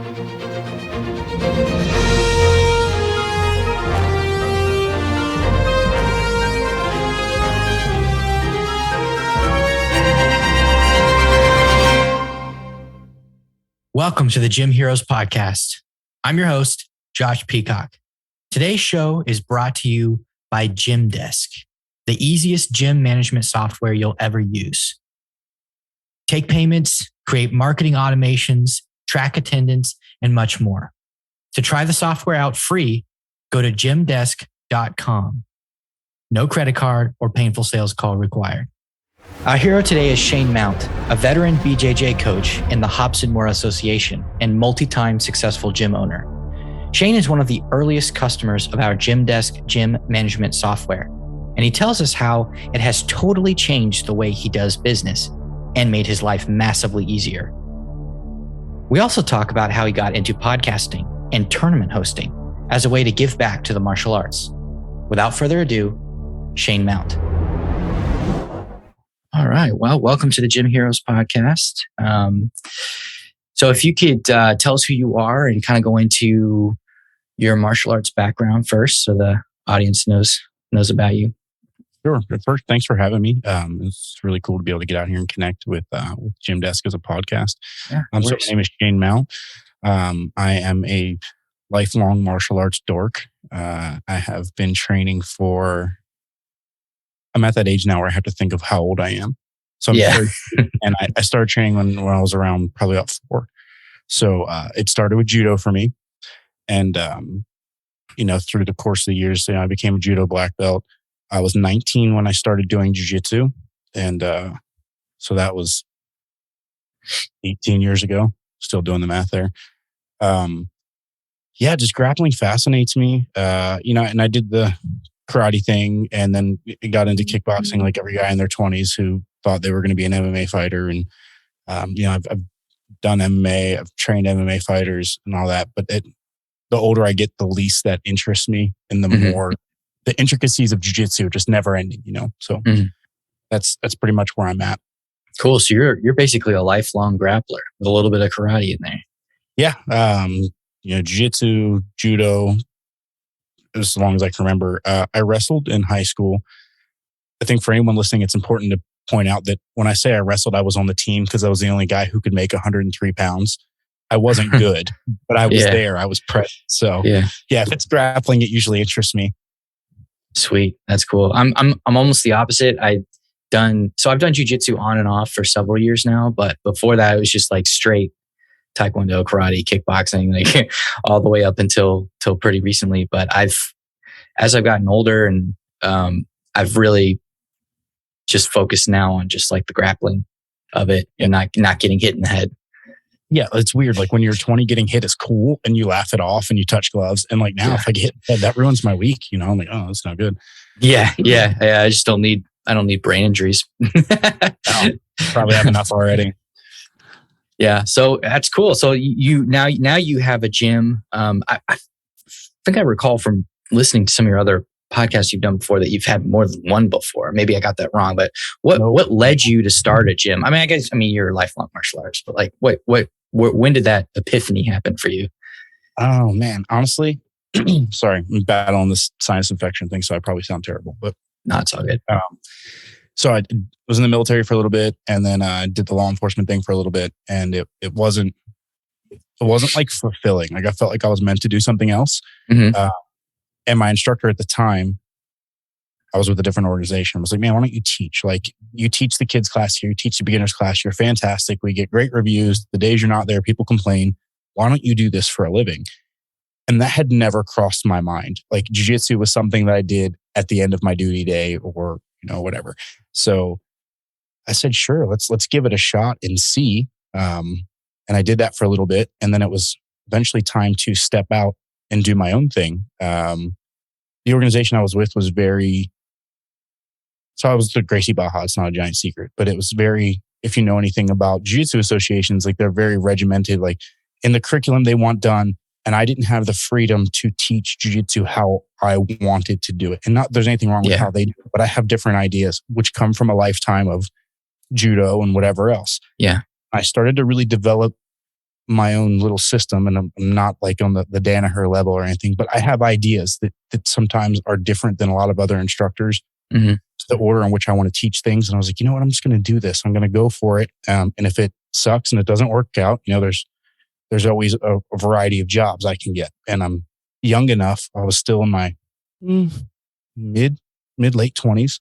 Welcome to the Gym Heroes Podcast. I'm your host, Josh Peacock. Today's show is brought to you by Gymdesk, the easiest gym management software you'll ever use. Take payments, create marketing automations, track attendance, and much more. To try the software out free, go to gymdesk.com. No credit card or painful sales call required. Our hero today is Jane Mel, a veteran BJJ coach in the Robson Moura Association and multi-time successful gym owner. Shane is one of the earliest customers of our Gymdesk gym management software, and he tells us how it has totally changed the way he does business and made his life massively easier. We also talk about how he got into podcasting and tournament hosting as a way to give back to the martial arts. Without further ado, Jane Mel. All right. Well, welcome to the Gym Heroes Podcast. So if you could tell us who you are and kind of go into your martial arts background first so the audience knows about you. Sure. First, thanks for having me. It's really cool to be able to get out here and connect with Gymdesk as a podcast. Yeah, so my name is Jane Mel. I am a lifelong martial arts dork. I have been training I'm at that age now where I have to think of how old I am. So and I started training when I was around probably about 4. So it started with judo for me. And, through the course of the years, I became a judo black belt. I was 19 when I started doing Jiu Jitsu. And so that was 18 years ago. Still doing the math there. Just grappling fascinates me. And I did the karate thing and then got into kickboxing like every guy in their 20s who thought they were going to be an MMA fighter. And, I've done MMA, I've trained MMA fighters and all that. But the older I get, the least that interests me and the more the intricacies of jiu-jitsu just never ending, So that's pretty much where I'm at. Cool. So you're basically a lifelong grappler with a little bit of karate in there. Yeah. Jiu-jitsu, judo, as long as I can remember. I wrestled in high school. I think for anyone listening, it's important to point out that when I say I wrestled, I was on the team because I was the only guy who could make 103 pounds. I wasn't good, but I was there. I was present. So if it's grappling, it usually interests me. Sweet. That's cool. I'm almost the opposite. I've done jiu-jitsu on and off for several years now, but before that, it was just like straight taekwondo, karate, kickboxing, like all the way up until pretty recently. But as I've gotten older and I've really just focused now on just like the grappling of it and not getting hit in the head. Yeah, it's weird. Like when you're 20, getting hit is cool and you laugh it off and you touch gloves. And like now, if I get hit in the head, that ruins my week. I'm like, oh, that's not good. Yeah. I just don't need brain injuries. Probably have enough already. Yeah, so that's cool. So you now you have a gym. I think I recall from listening to some of your other podcasts you've done before that you've had more than one before. Maybe I got that wrong, but what led you to start a gym? I mean, you're a lifelong martial artist, but like when did that epiphany happen for you? Oh man, honestly, sorry, I'm battling this sinus infection thing, so I probably sound terrible, but no, it's all good. So I was in the military for a little bit, and then I did the law enforcement thing for a little bit, and it wasn't like fulfilling. Like I felt like I was meant to do something else. And my instructor at the time, I was with a different organization, was like, man, why don't you teach? Like you teach the kids class here, you teach the beginners class, you're fantastic. We get great reviews. The days you're not there, people complain. Why don't you do this for a living? And that had never crossed my mind. Like jiu-jitsu was something that I did at the end of my duty day or whatever. So I said, sure, let's give it a shot and see. And I did that for a little bit. And then it was eventually time to step out and do my own thing. The organization I was with was so I was the Gracie Baja. It's not a giant secret, but it was very, if you know anything about jiu-jitsu associations, like they're very regimented, like in the curriculum they want done. And I didn't have the freedom to teach jiu-jitsu how I wanted to do it. And not there's anything wrong with how they do it, but I have different ideas, which come from a lifetime of judo and whatever else. Yeah. I started to really develop my own little system, and I'm not like on the Danaher level or anything, but I have ideas that sometimes are different than a lot of other instructors. Mm-hmm. The order in which I want to teach things. And I was like, you know what? I'm just going to do this. I'm going to go for it. And if it sucks and it doesn't work out, there's always a variety of jobs I can get. And I'm young enough. I was still in my mid late 20s.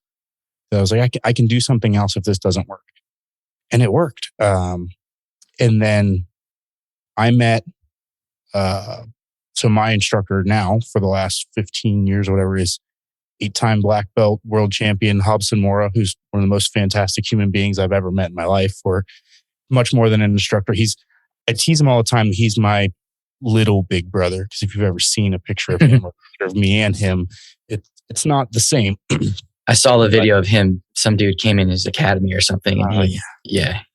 So I was like, I can do something else if this doesn't work. And it worked. And then I met, so my instructor now for the last 15 years or whatever is 8-time black belt world champion Robson Moura, who's one of the most fantastic human beings I've ever met in my life, or much more than an instructor. I tease him all the time. He's my little big brother, because if you've ever seen a picture of him or a picture of me and him, it's not the same. I saw the video of him. Some dude came in his academy or something, and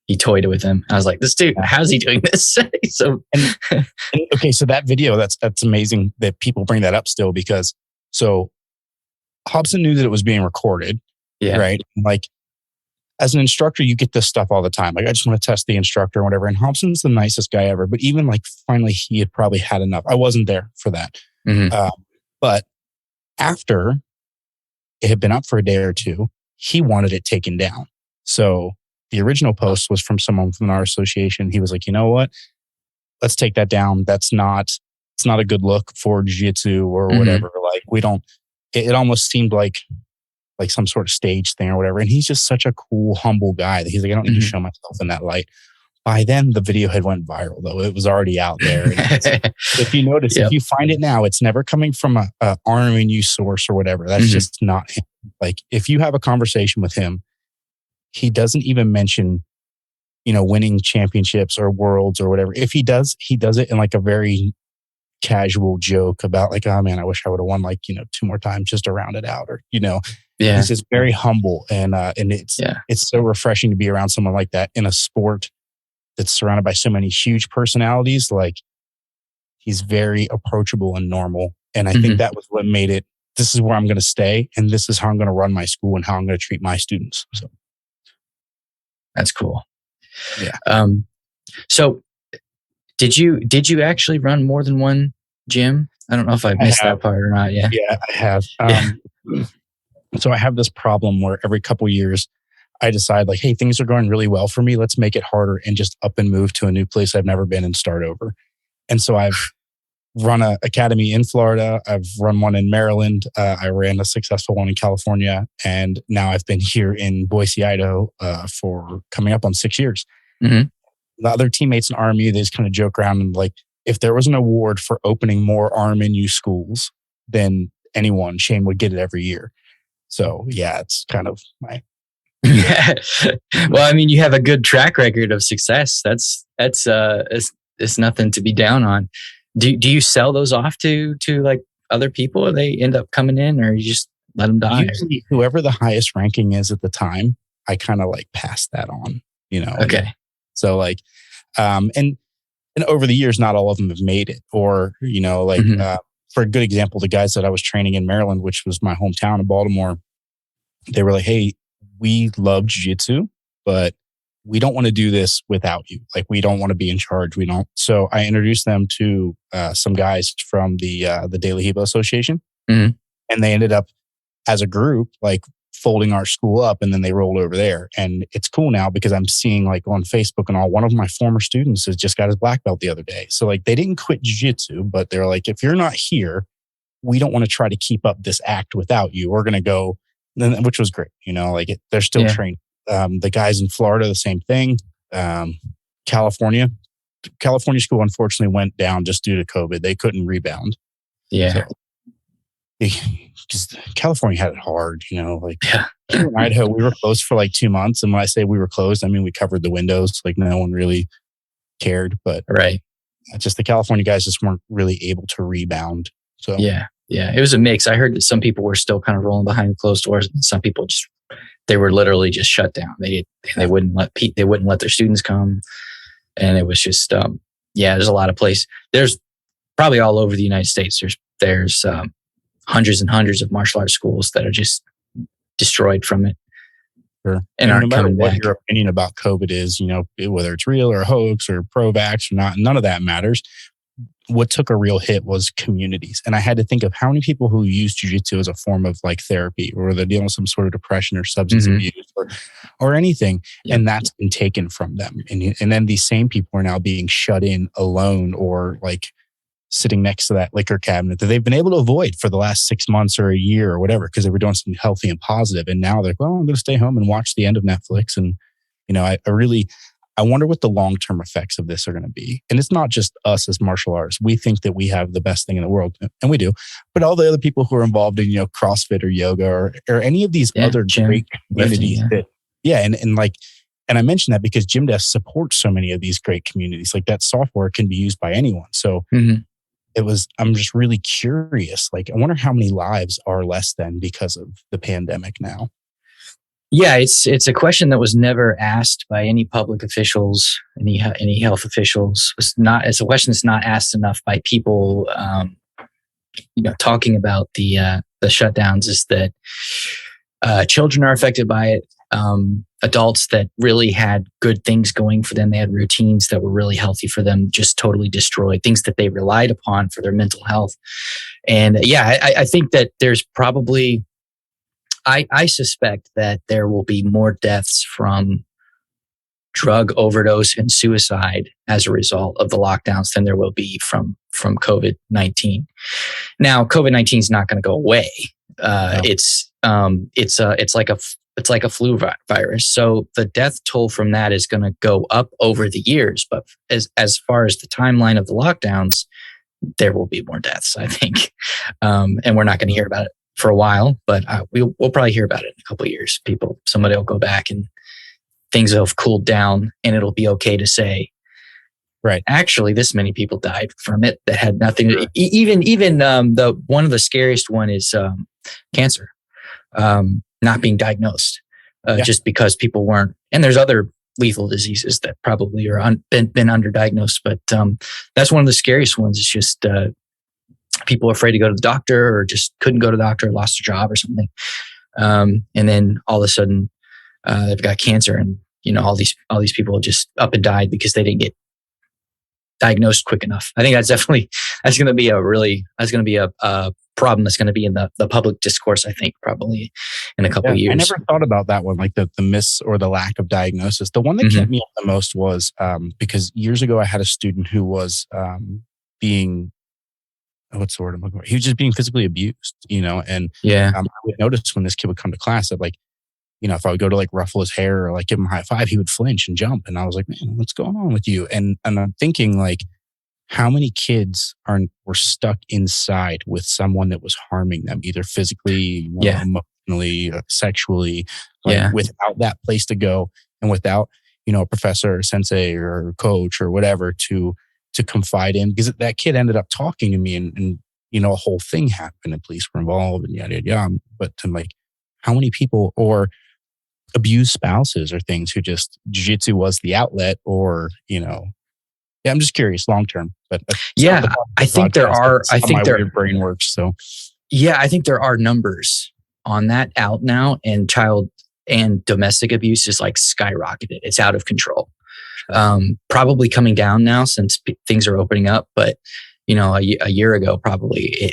he toyed with him. I was like, this dude, how's he doing this? Okay, so that video, that's amazing that people bring that up still, because Hobson knew that it was being recorded, right? Like, as an instructor, you get this stuff all the time. Like, I just want to test the instructor or whatever. And Hobson's the nicest guy ever. But even like, finally, he had probably had enough. I wasn't there for that. Mm-hmm. But after it had been up for a day or two, he wanted it taken down. So the original post was from someone from our association. He was like, you know what? Let's take that down. It's not a good look for jiu-jitsu or whatever. Like, we don't. It almost seemed like some sort of stage thing or whatever. And he's just such a cool, humble guy that he's like, I don't need to show myself in that light. By then, the video had went viral, though. It was already out there. If you notice, if you find it now, it's never coming from a RMU source or whatever. That's just not him. Like, if you have a conversation with him, he doesn't even mention, winning championships or worlds or whatever. If he does it in like a very casual joke about like, oh man, I wish I would have won 2 more times just to round it out, or he's just very humble, and it's so refreshing to be around someone like that in a sport that's surrounded by so many huge personalities. Like, he's very approachable and normal, and I think that was what made it. This is where I'm going to stay, and this is how I'm going to run my school and how I'm going to treat my students. So that's cool. Yeah. So did you actually run more than one gym? I don't know if I missed that part or not. Yeah. Yeah, I have. So I have this problem where every couple years I decide like, hey, things are going really well for me. Let's make it harder and just up and move to a new place I've never been and start over. And so I've run an academy in Florida. I've run one in Maryland. I ran a successful one in California. And now I've been here in Boise, Idaho for coming up on 6 years. Mm-hmm. The other teammates in RMU, they just kind of joke around and like, if there was an award for opening more RMU schools than anyone, Shane would get it every year. So yeah, it's kind of my. Well, I mean, you have a good track record of success. That's it's nothing to be down on. Do you sell those off to like other people, or they end up coming in, or you just let them die? Usually, whoever the highest ranking is at the time, I kind of like pass that on. Okay. And so like, and over the years, not all of them have made it, or for a good example, the guys that I was training in Maryland, which was my hometown of Baltimore, they were like, hey, we love jiu-jitsu, but we don't want to do this without you. Like, we don't want to be in charge. We don't. So I introduced them to some guys from the Daily Hebo Association, and they ended up as a group, like folding our school up, and then they rolled over there. And it's cool now because I'm seeing like on Facebook and all, one of my former students has just got his black belt the other day. So like, they didn't quit jiu-jitsu, but they're like, if you're not here, we don't want to try to keep up this act without you. We're going to go, which was great. They're still training. The guys in Florida, the same thing. California school unfortunately went down just due to COVID. They couldn't rebound. Yeah. Because California had it hard, here in Idaho, we were closed for like 2 months. And when I say we were closed, I mean, we covered the windows. Like, no one really cared, but right. Just the California guys just weren't really able to rebound. So yeah, it was a mix. I heard that some people were still kind of rolling behind closed doors, and some people they were literally just shut down. They wouldn't let their students come, and it was just there's a lot of places. There's probably all over the United States. There's hundreds and hundreds of martial arts schools that are just destroyed from it. Sure. and And no aren't matter coming what back. your opinion about COVID is, whether it's real or a hoax or pro-vax or not, none of that matters. What took a real hit was communities. And I had to think of how many people who use jiu-jitsu as a form of like therapy, or they're dealing with some sort of depression or substance abuse or anything. Yep. And that's been taken from them. And then these same people are now being shut in alone, or like sitting next to that liquor cabinet that they've been able to avoid for the last 6 months or a year or whatever, because they were doing something healthy and positive. And now they're like, well, I'm going to stay home and watch the end of Netflix. And, I wonder what the long-term effects of this are going to be. And it's not just us as martial artists. We think that we have the best thing in the world, and we do. But all the other people who are involved in, CrossFit or yoga or any of these other great communities and I mention that because Gymdesk supports so many of these great communities. Like, that software can be used by anyone. So I'm just really curious. Like, I wonder how many lives are less than because of the pandemic now. Yeah, it's a question that was never asked by any public officials, any health officials. It's a question that's not asked enough by people, talking about the shutdowns. Is that children are affected by it. Adults that really had good things going for them, they had routines that were really healthy for them, just totally destroyed. Things that they relied upon for their mental health. And I think that there's probably, I suspect that there will be more deaths from drug overdose and suicide as a result of the lockdowns than there will be from COVID-19. Now, COVID-19 is not going to go away. No. It's like a flu virus. So the death toll from that is going to go up over the years. But as far as the timeline of the lockdowns, there will be more deaths, I think. And we're not going to hear about it for a while, but we'll probably hear about it in a couple of years. Somebody will go back and things will have cooled down, and it'll be okay to say, right, actually, this many people died from it that had nothing. Sure. Even the one of the scariest one is cancer, not being diagnosed, just because people weren't. And there's other lethal diseases that probably are been underdiagnosed, but that's one of the scariest ones. It's just people are afraid to go to the doctor, or just couldn't go to the doctor, lost their job or something, and then all of a sudden they've got cancer, and all these people just up and died because they didn't get diagnosed quick enough. I think that's going to be a problem that's going to be in the public discourse, I think, probably in a couple of years. I never thought about that one, like the miss or the lack of diagnosis. The one that kept me up the most was because years ago I had a student who was being, what's the word I'm looking for? He was just being physically abused, and I would notice when this kid would come to class that, like, if I would go to like ruffle his hair or like give him a high five, he would flinch and jump. And I was like, man, what's going on with you? And I'm thinking, like, how many kids were stuck inside with someone that was harming them, either physically, emotionally, sexually, without that place to go, and without, a professor or sensei or coach or whatever to confide in, because that kid ended up talking to me and a whole thing happened and police were involved and yada, yada, yada. But like, how many people, or abused spouses or things, who just jiu-jitsu was the outlet, or, I'm just curious long term. But I think there are. I think weird brain works. So I think there are numbers on that out now, and child and domestic abuse is like skyrocketed. It's out of control. Probably coming down now since things are opening up. But a year ago, probably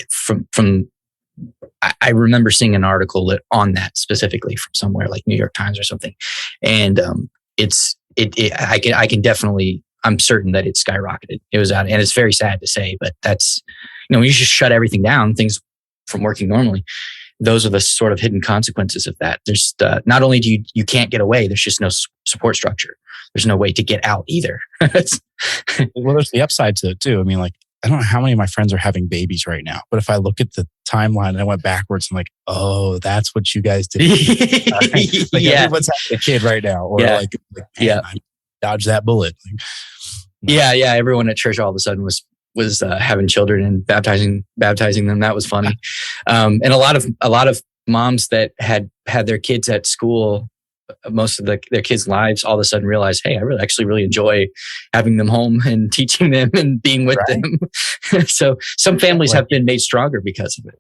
I remember seeing an article on that specifically from somewhere like New York Times or something, and I can definitely. I'm certain that it skyrocketed. It was out, and it's very sad to say, but that's, when you just shut everything down, things from working normally. Those are the sort of hidden consequences of that. There's not only do you can't get away, there's just no support structure. There's no way to get out either. Well, there's the upside to it too. I mean, like, I don't know how many of my friends are having babies right now, but if I look at the timeline and I went backwards, I'm like, oh, that's what you guys did. Like, everyone's having a kid right now, or I dodged that bullet. Everyone at church all of a sudden was having children and baptizing them. That was funny. And a lot of moms that had their kids at school, most of their kids' lives, all of a sudden realized, hey, I really enjoy having them home and teaching them and being with them. So some families have been made stronger because of it.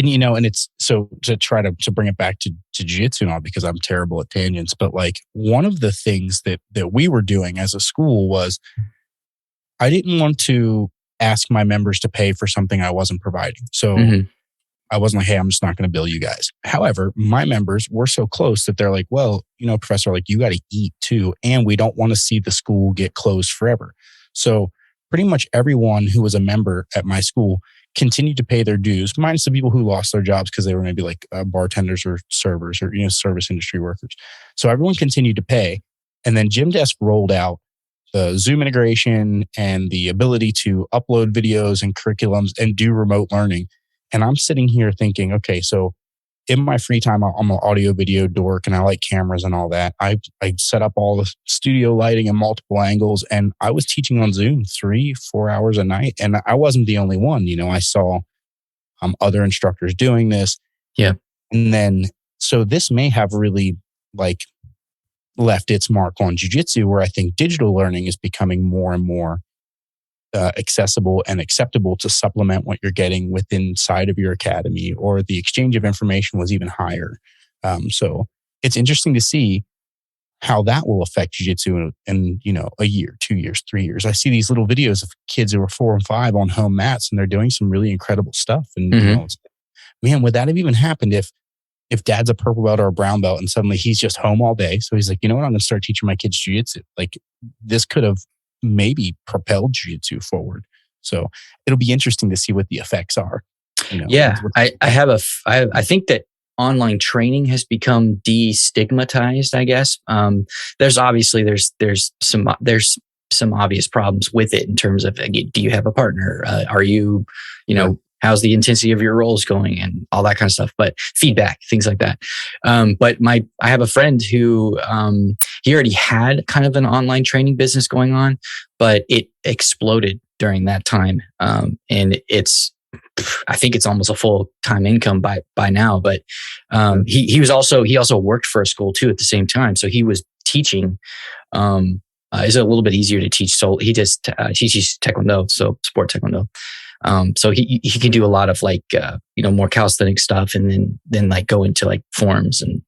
and it's so to try to bring it back to jiu-jitsu and all, because I'm terrible at tangents, but like one of the things that we were doing as a school was I didn't want to ask my members to pay for something I wasn't providing. So I wasn't like, hey, I'm just not going to bill you guys. However, my members were so close that they're like, well, professor, like you got to eat too. And we don't want to see the school get closed forever. So pretty much everyone who was a member at my school continued to pay their dues, minus the people who lost their jobs because they were maybe like bartenders or servers or, service industry workers. So everyone continued to pay. And then Gymdesk rolled out the Zoom integration and the ability to upload videos and curriculums and do remote learning. And I'm sitting here thinking, okay, so in my free time, I'm an audio video dork and I like cameras and all that. I set up all the studio lighting and multiple angles, and I was teaching on Zoom 3-4 hours a night. And I wasn't the only one. I saw other instructors doing this. Yeah. And then, so this may have really like left its mark on jiu-jitsu, where I think digital learning is becoming more and more accessible and acceptable to supplement what you're getting within inside of your academy, or the exchange of information was even higher. So it's interesting to see how that will affect jiu-jitsu in a year, 2 years, 3 years. I see these little videos of kids who are 4 and 5 on home mats, and they're doing some really incredible stuff. And it's, man, would that have even happened if dad's a purple belt or a brown belt and suddenly he's just home all day? So he's like, you know what, I'm going to start teaching my kids jiu-jitsu. Like, this could have maybe propelled jiu-jitsu forward. So it'll be interesting to see what the effects are. Yeah, I think that online training has become destigmatized, I guess. There's some obvious problems with it in terms of, do you have a partner? Are you, how's the intensity of your roles going and all that kind of stuff, but feedback, things like that. But I have a friend who, he already had kind of an online training business going on, but it exploded during that time. And I think it's almost a full-time income by now, but, he also worked for a school too at the same time. So he was teaching, it's a little bit easier to teach. So he just teaches Taekwondo, so sport Taekwondo. So he can do a lot of like, more calisthenic stuff, and then like go into like forms and,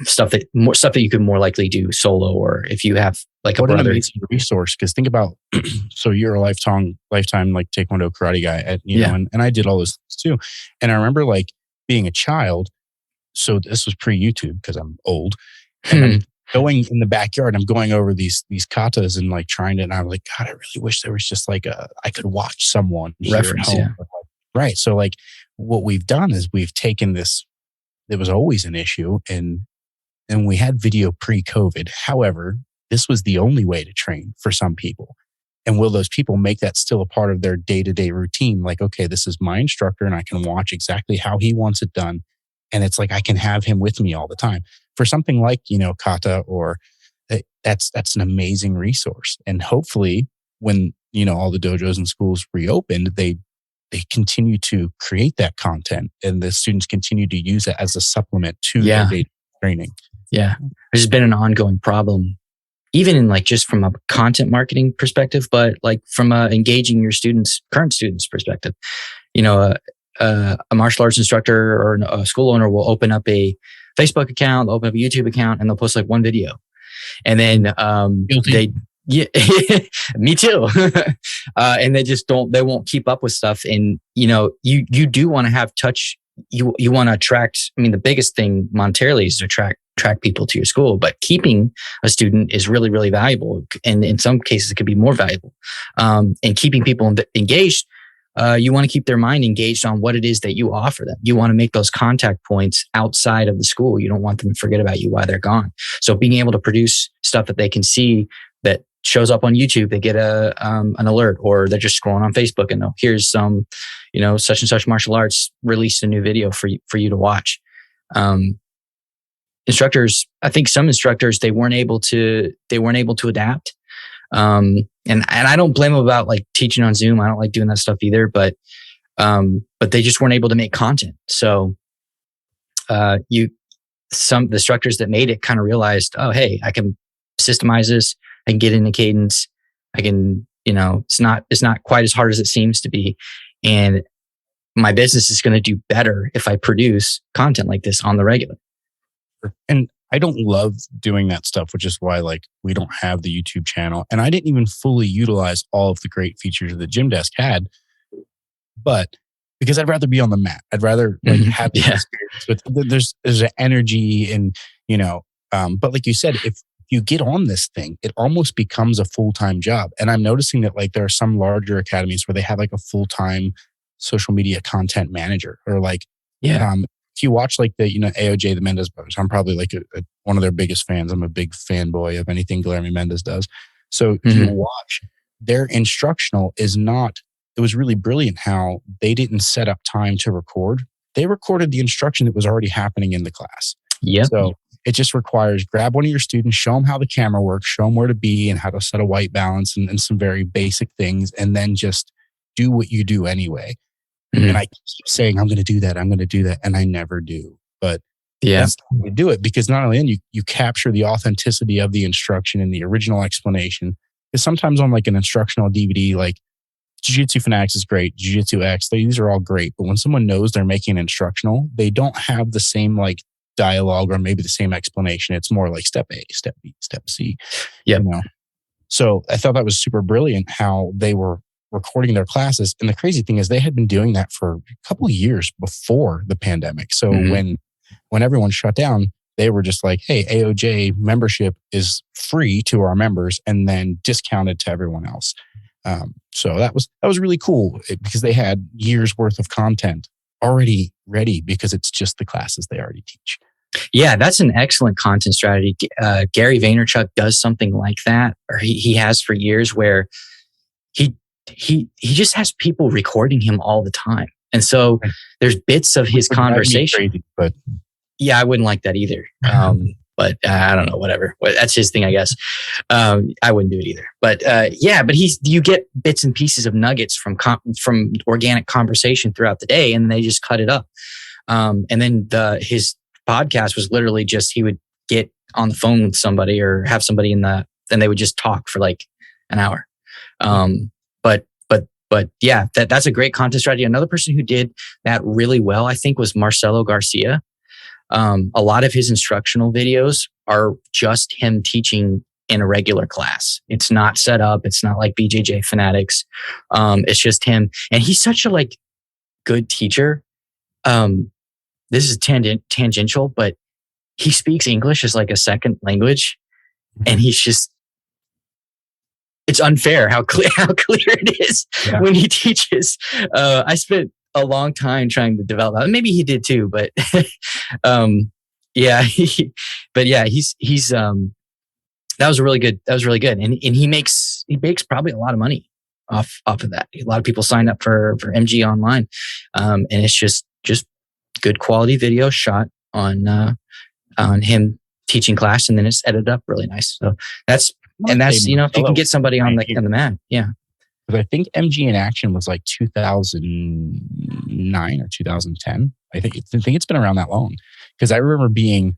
stuff that you could more likely do solo, or if you have like a brother. An amazing resource. Cause think about, so you're a lifetime like Taekwondo karate guy and I did all this too. And I remember like being a child. So this was pre YouTube because I'm old, and I'm going in the backyard. I'm going over these katas and like trying to, and I'm like, God, I really wish there was just like I could watch someone reference here at home. Yeah. Right. So like what we've done is we've taken this, it was always an issue, and we had video pre-COVID. However, this was the only way to train for some people. And will those people make that still a part of their day-to-day routine? Like, okay, this is my instructor and I can watch exactly how he wants it done. And it's like, I can have him with me all the time. For something like, kata, or that's an amazing resource. And hopefully when, all the dojos and schools reopened, they continue to create that content, and the students continue to use it as a supplement to their daily training. Yeah. There's been an ongoing problem, even in like just from a content marketing perspective, but like from engaging your current students perspective. A martial arts instructor or a school owner will open up a Facebook account, they'll open up a YouTube account, and they'll post like one video. And then yeah, me too. And they won't keep up with stuff. And, you do want to have touch. You want to attract, the biggest thing monetarily is to attract people to your school, but keeping a student is really, really valuable. And in some cases it could be more valuable. And keeping people engaged, you want to keep their mind engaged on what it is that you offer them. You want to make those contact points outside of the school. You don't want them to forget about you while they're gone. So being able to produce stuff that they can see that shows up on YouTube, they get an alert, or they're just scrolling on Facebook and here's some, such and such martial arts released a new video for you to watch. Instructors, I think some instructors, they weren't able to adapt. And I don't blame them about like teaching on Zoom. I don't like doing that stuff either, but they just weren't able to make content. So, the instructors that made it kind of realized, oh, hey, I can systemize this. I can get into cadence. I can, it's not quite as hard as it seems to be. And my business is going to do better if I produce content like this on the regular. And I don't love doing that stuff, which is why like we don't have the YouTube channel. And I didn't even fully utilize all of the great features that Gymdesk had, but because I'd rather be on the mat. I'd rather like have the experience with there's an energy and, you know, but like you said, if you get on this thing, it almost becomes a full-time job. And I'm noticing that like there are some larger academies where they have like a full-time social media content manager or like, if you watch like the, you know, AOJ, the Mendez brothers, I'm probably like one of their biggest fans. I'm a big fanboy of anything Guilherme Mendez does. So if you watch, their instructional is not, it was really brilliant how they didn't set up time to record. They recorded the instruction that was already happening in the class. Yep. So it just requires grab one of your students, show them how the camera works, show them where to be and how to set a white balance and some very basic things, and then just do what you do anyway. And I keep saying, I'm going to do that. I'm going to do that. And I never do. But that's the way to do it, because not only then you capture the authenticity of the instruction and the original explanation. Because sometimes on like an instructional DVD, like Jiu Jitsu Fanatics is great, Jiu Jitsu X, these are all great. But when someone knows they're making an instructional, they don't have the same like dialogue or maybe the same explanation. It's more like step A, step B, step C. Yeah. You know? So I thought that was super brilliant how they were recording their classes. And the crazy thing is they had been doing that for a couple of years before the pandemic. So when everyone shut down, they were just like, hey, AOJ membership is free to our members and then discounted to everyone else. So that was really cool because they had years worth of content already ready because it's just the classes they already teach. Yeah, that's an excellent content strategy. Gary Vaynerchuk does something like that, or he has for years, where he just has people recording him all the time. And so there's bits of his conversation. Crazy, but yeah, I wouldn't like that either. But I don't know, whatever. That's his thing, I guess. I wouldn't do it either. But but you get bits and pieces of nuggets from organic conversation throughout the day, and they just cut it up. And then his podcast was literally just, he would get on the phone with somebody or have somebody and they would just talk for like an hour. But yeah, that's a great content strategy. Another person who did that really well, I think, was Marcelo Garcia. A lot of his instructional videos are just him teaching in a regular class. It's not set up. It's not like BJJ Fanatics. It's just him. And he's such a like good teacher. This is tangential, but he speaks English as like a second language. And he's just, it's unfair how clear it is when he teaches. I spent a long time trying to develop that. Maybe he did too, but he's that was really good. That was really good. And he makes probably a lot of money off of that. A lot of people sign up for MG Online. And it's just good quality video shot on him teaching class, and then it's edited up really nice. So that's if you can get somebody on the mat. Yeah. But I think MG Inaction was like 2009 or 2010. I think it's been around that long, because I remember being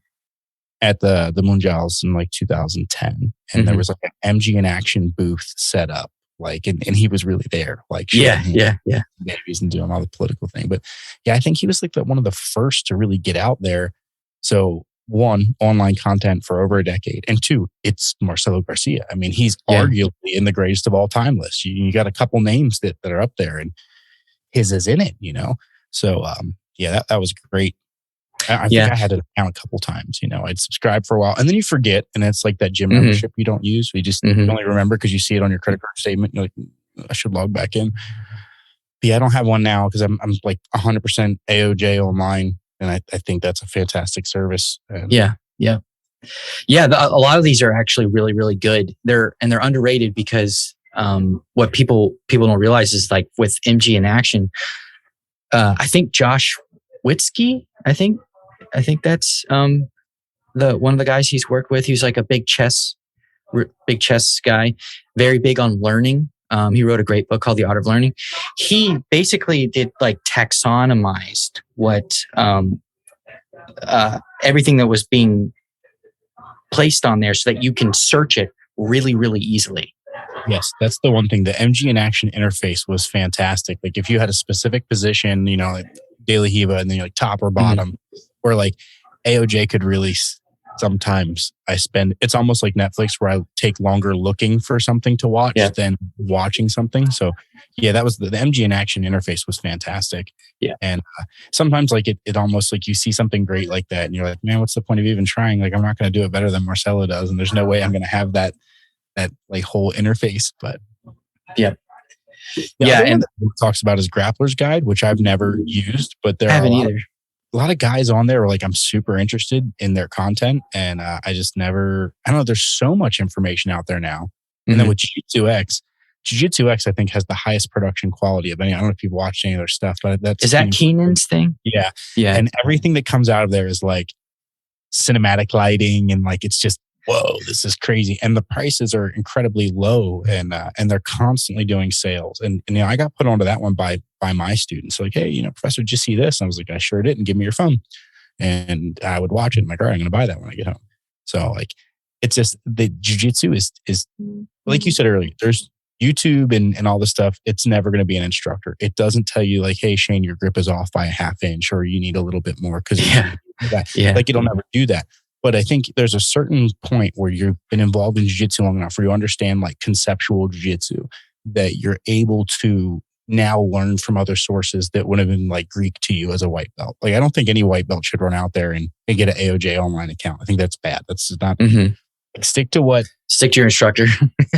at the Mundials in like 2010, and there was like an MG Inaction booth set up, like, and he was really there, like, babies and doing all the political thing. But yeah, I think he was like one of the first to really get out there. So one, online content for over a decade, and two, it's Marcelo Garcia. I mean, he's arguably in the greatest of all time list. You got a couple names that are up there, and his is in it, you know? So, that was great. I think I had an account a couple times, you know, I'd subscribe for a while and then you forget. And it's like that gym membership you don't use. You just only remember because you see it on your credit card statement. You're like, I should log back in. But yeah, I don't have one now because I'm like 100% AOJ online. And I think that's a fantastic service. A lot of these are actually really, really good. They're underrated because what people don't realize is, like, with MG Inaction, I think Josh Witzke, I think that's one of the guys he's worked with. He's like a big chess guy, very big on learning. He wrote a great book called The Art of Learning. He basically did like taxonomized what everything that was being placed on there so that you can search it really, really easily. Yes, that's the one thing. The MG Inaction interface was fantastic. Like if you had a specific position, like daily Hiva, and then you're like top or bottom, or like AOJ could really sometimes it's almost like Netflix where I take longer looking for something to watch than watching something. So yeah, that was the MG Inaction interface was fantastic. Yeah. And sometimes like it almost like you see something great like that and you're like, man, what's the point of even trying? Like, I'm not going to do it better than Marcelo does. And there's no way I'm going to have that like whole interface. But yeah. And talks about his Grappler's Guide, which I've never used, but there are a lot of guys on there where like I'm super interested in their content, and I just never. I don't know. There's so much information out there now, and then with Jiu-Jitsu X, I think has the highest production quality of any. I don't know if you've watched any of their stuff, but is that Keenan's thing? Yeah, and everything that comes out of there is like cinematic lighting, and like it's just. Whoa, this is crazy. And the prices are incredibly low, and they're constantly doing sales. And I got put onto that one by my students. So like, hey, professor, did you see this? And I was like, I sure didn't. Give me your phone. And I would watch it. I'm like, all right, I'm going to buy that when I get home. So like, it's just the jiu-jitsu is like you said earlier, there's YouTube and all this stuff. It's never going to be an instructor. It doesn't tell you like, hey, Shane, your grip is off by a half inch, or you need a little bit more because like it'll never do that. But I think there's a certain point where you've been involved in jiu-jitsu long enough where you understand like conceptual jiu-jitsu that you're able to now learn from other sources that would have been like Greek to you as a white belt. Like I don't think any white belt should run out there and get an AOJ online account. I think that's bad. That's not like, stick to your instructor.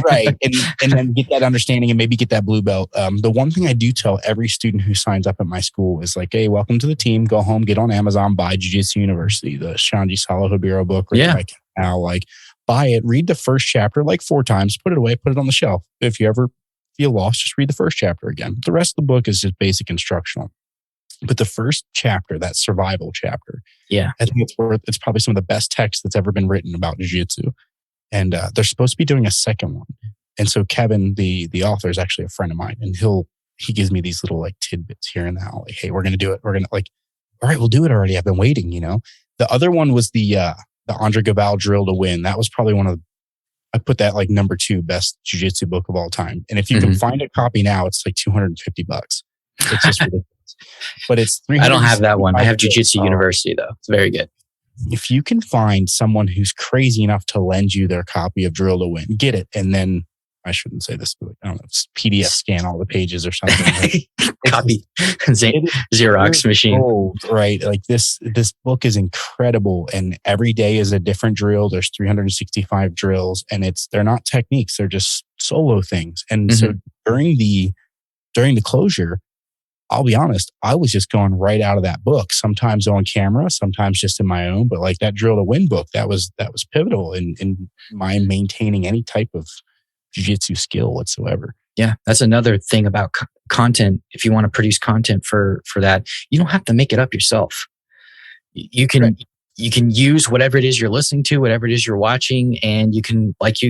Right. And then get that understanding and maybe get that blue belt. The one thing I do tell every student who signs up at my school is like, hey, welcome to the team. Go home, get on Amazon, buy Jiu-Jitsu University, the Shanji Salahobiro book. Now, like buy it, read the first chapter like 4 times, put it away, put it on the shelf. If you ever feel lost, just read the first chapter again. The rest of the book is just basic instructional. But the first chapter, that survival chapter, I think it's probably some of the best text that's ever been written about jiu-jitsu. And they're supposed to be doing a second one. And so Kevin, the author, is actually a friend of mine, and he gives me these little like tidbits here and now, like, hey, we're gonna do it. We're gonna like, all right, we'll do it already. I've been waiting, The other one was the Andre Gaval Drill to Win. That was probably I put that like number 2 best jiu-jitsu book of all time. And if you can find a copy now, it's like $250. It's just ridiculous. But it's I don't have that one. I have Jiu-Jitsu University though. It's very good. If you can find someone who's crazy enough to lend you their copy of Drill to Win, get it. And then I shouldn't say this, but I don't know, PDF scan all the pages or something. Like, copy Xerox machine. Gold, right? Like this book is incredible. And every day is a different drill. There's 365 drills, and they're not techniques. They're just solo things. And so during the closure, I'll be honest, I was just going right out of that book, sometimes on camera, sometimes just in my own, but like that Drill to Win book, that was pivotal in my maintaining any type of jiu-jitsu skill whatsoever. Yeah. That's another thing about content. If you want to produce content for that, you don't have to make it up yourself. You can use whatever it is you're listening to, whatever it is you're watching, and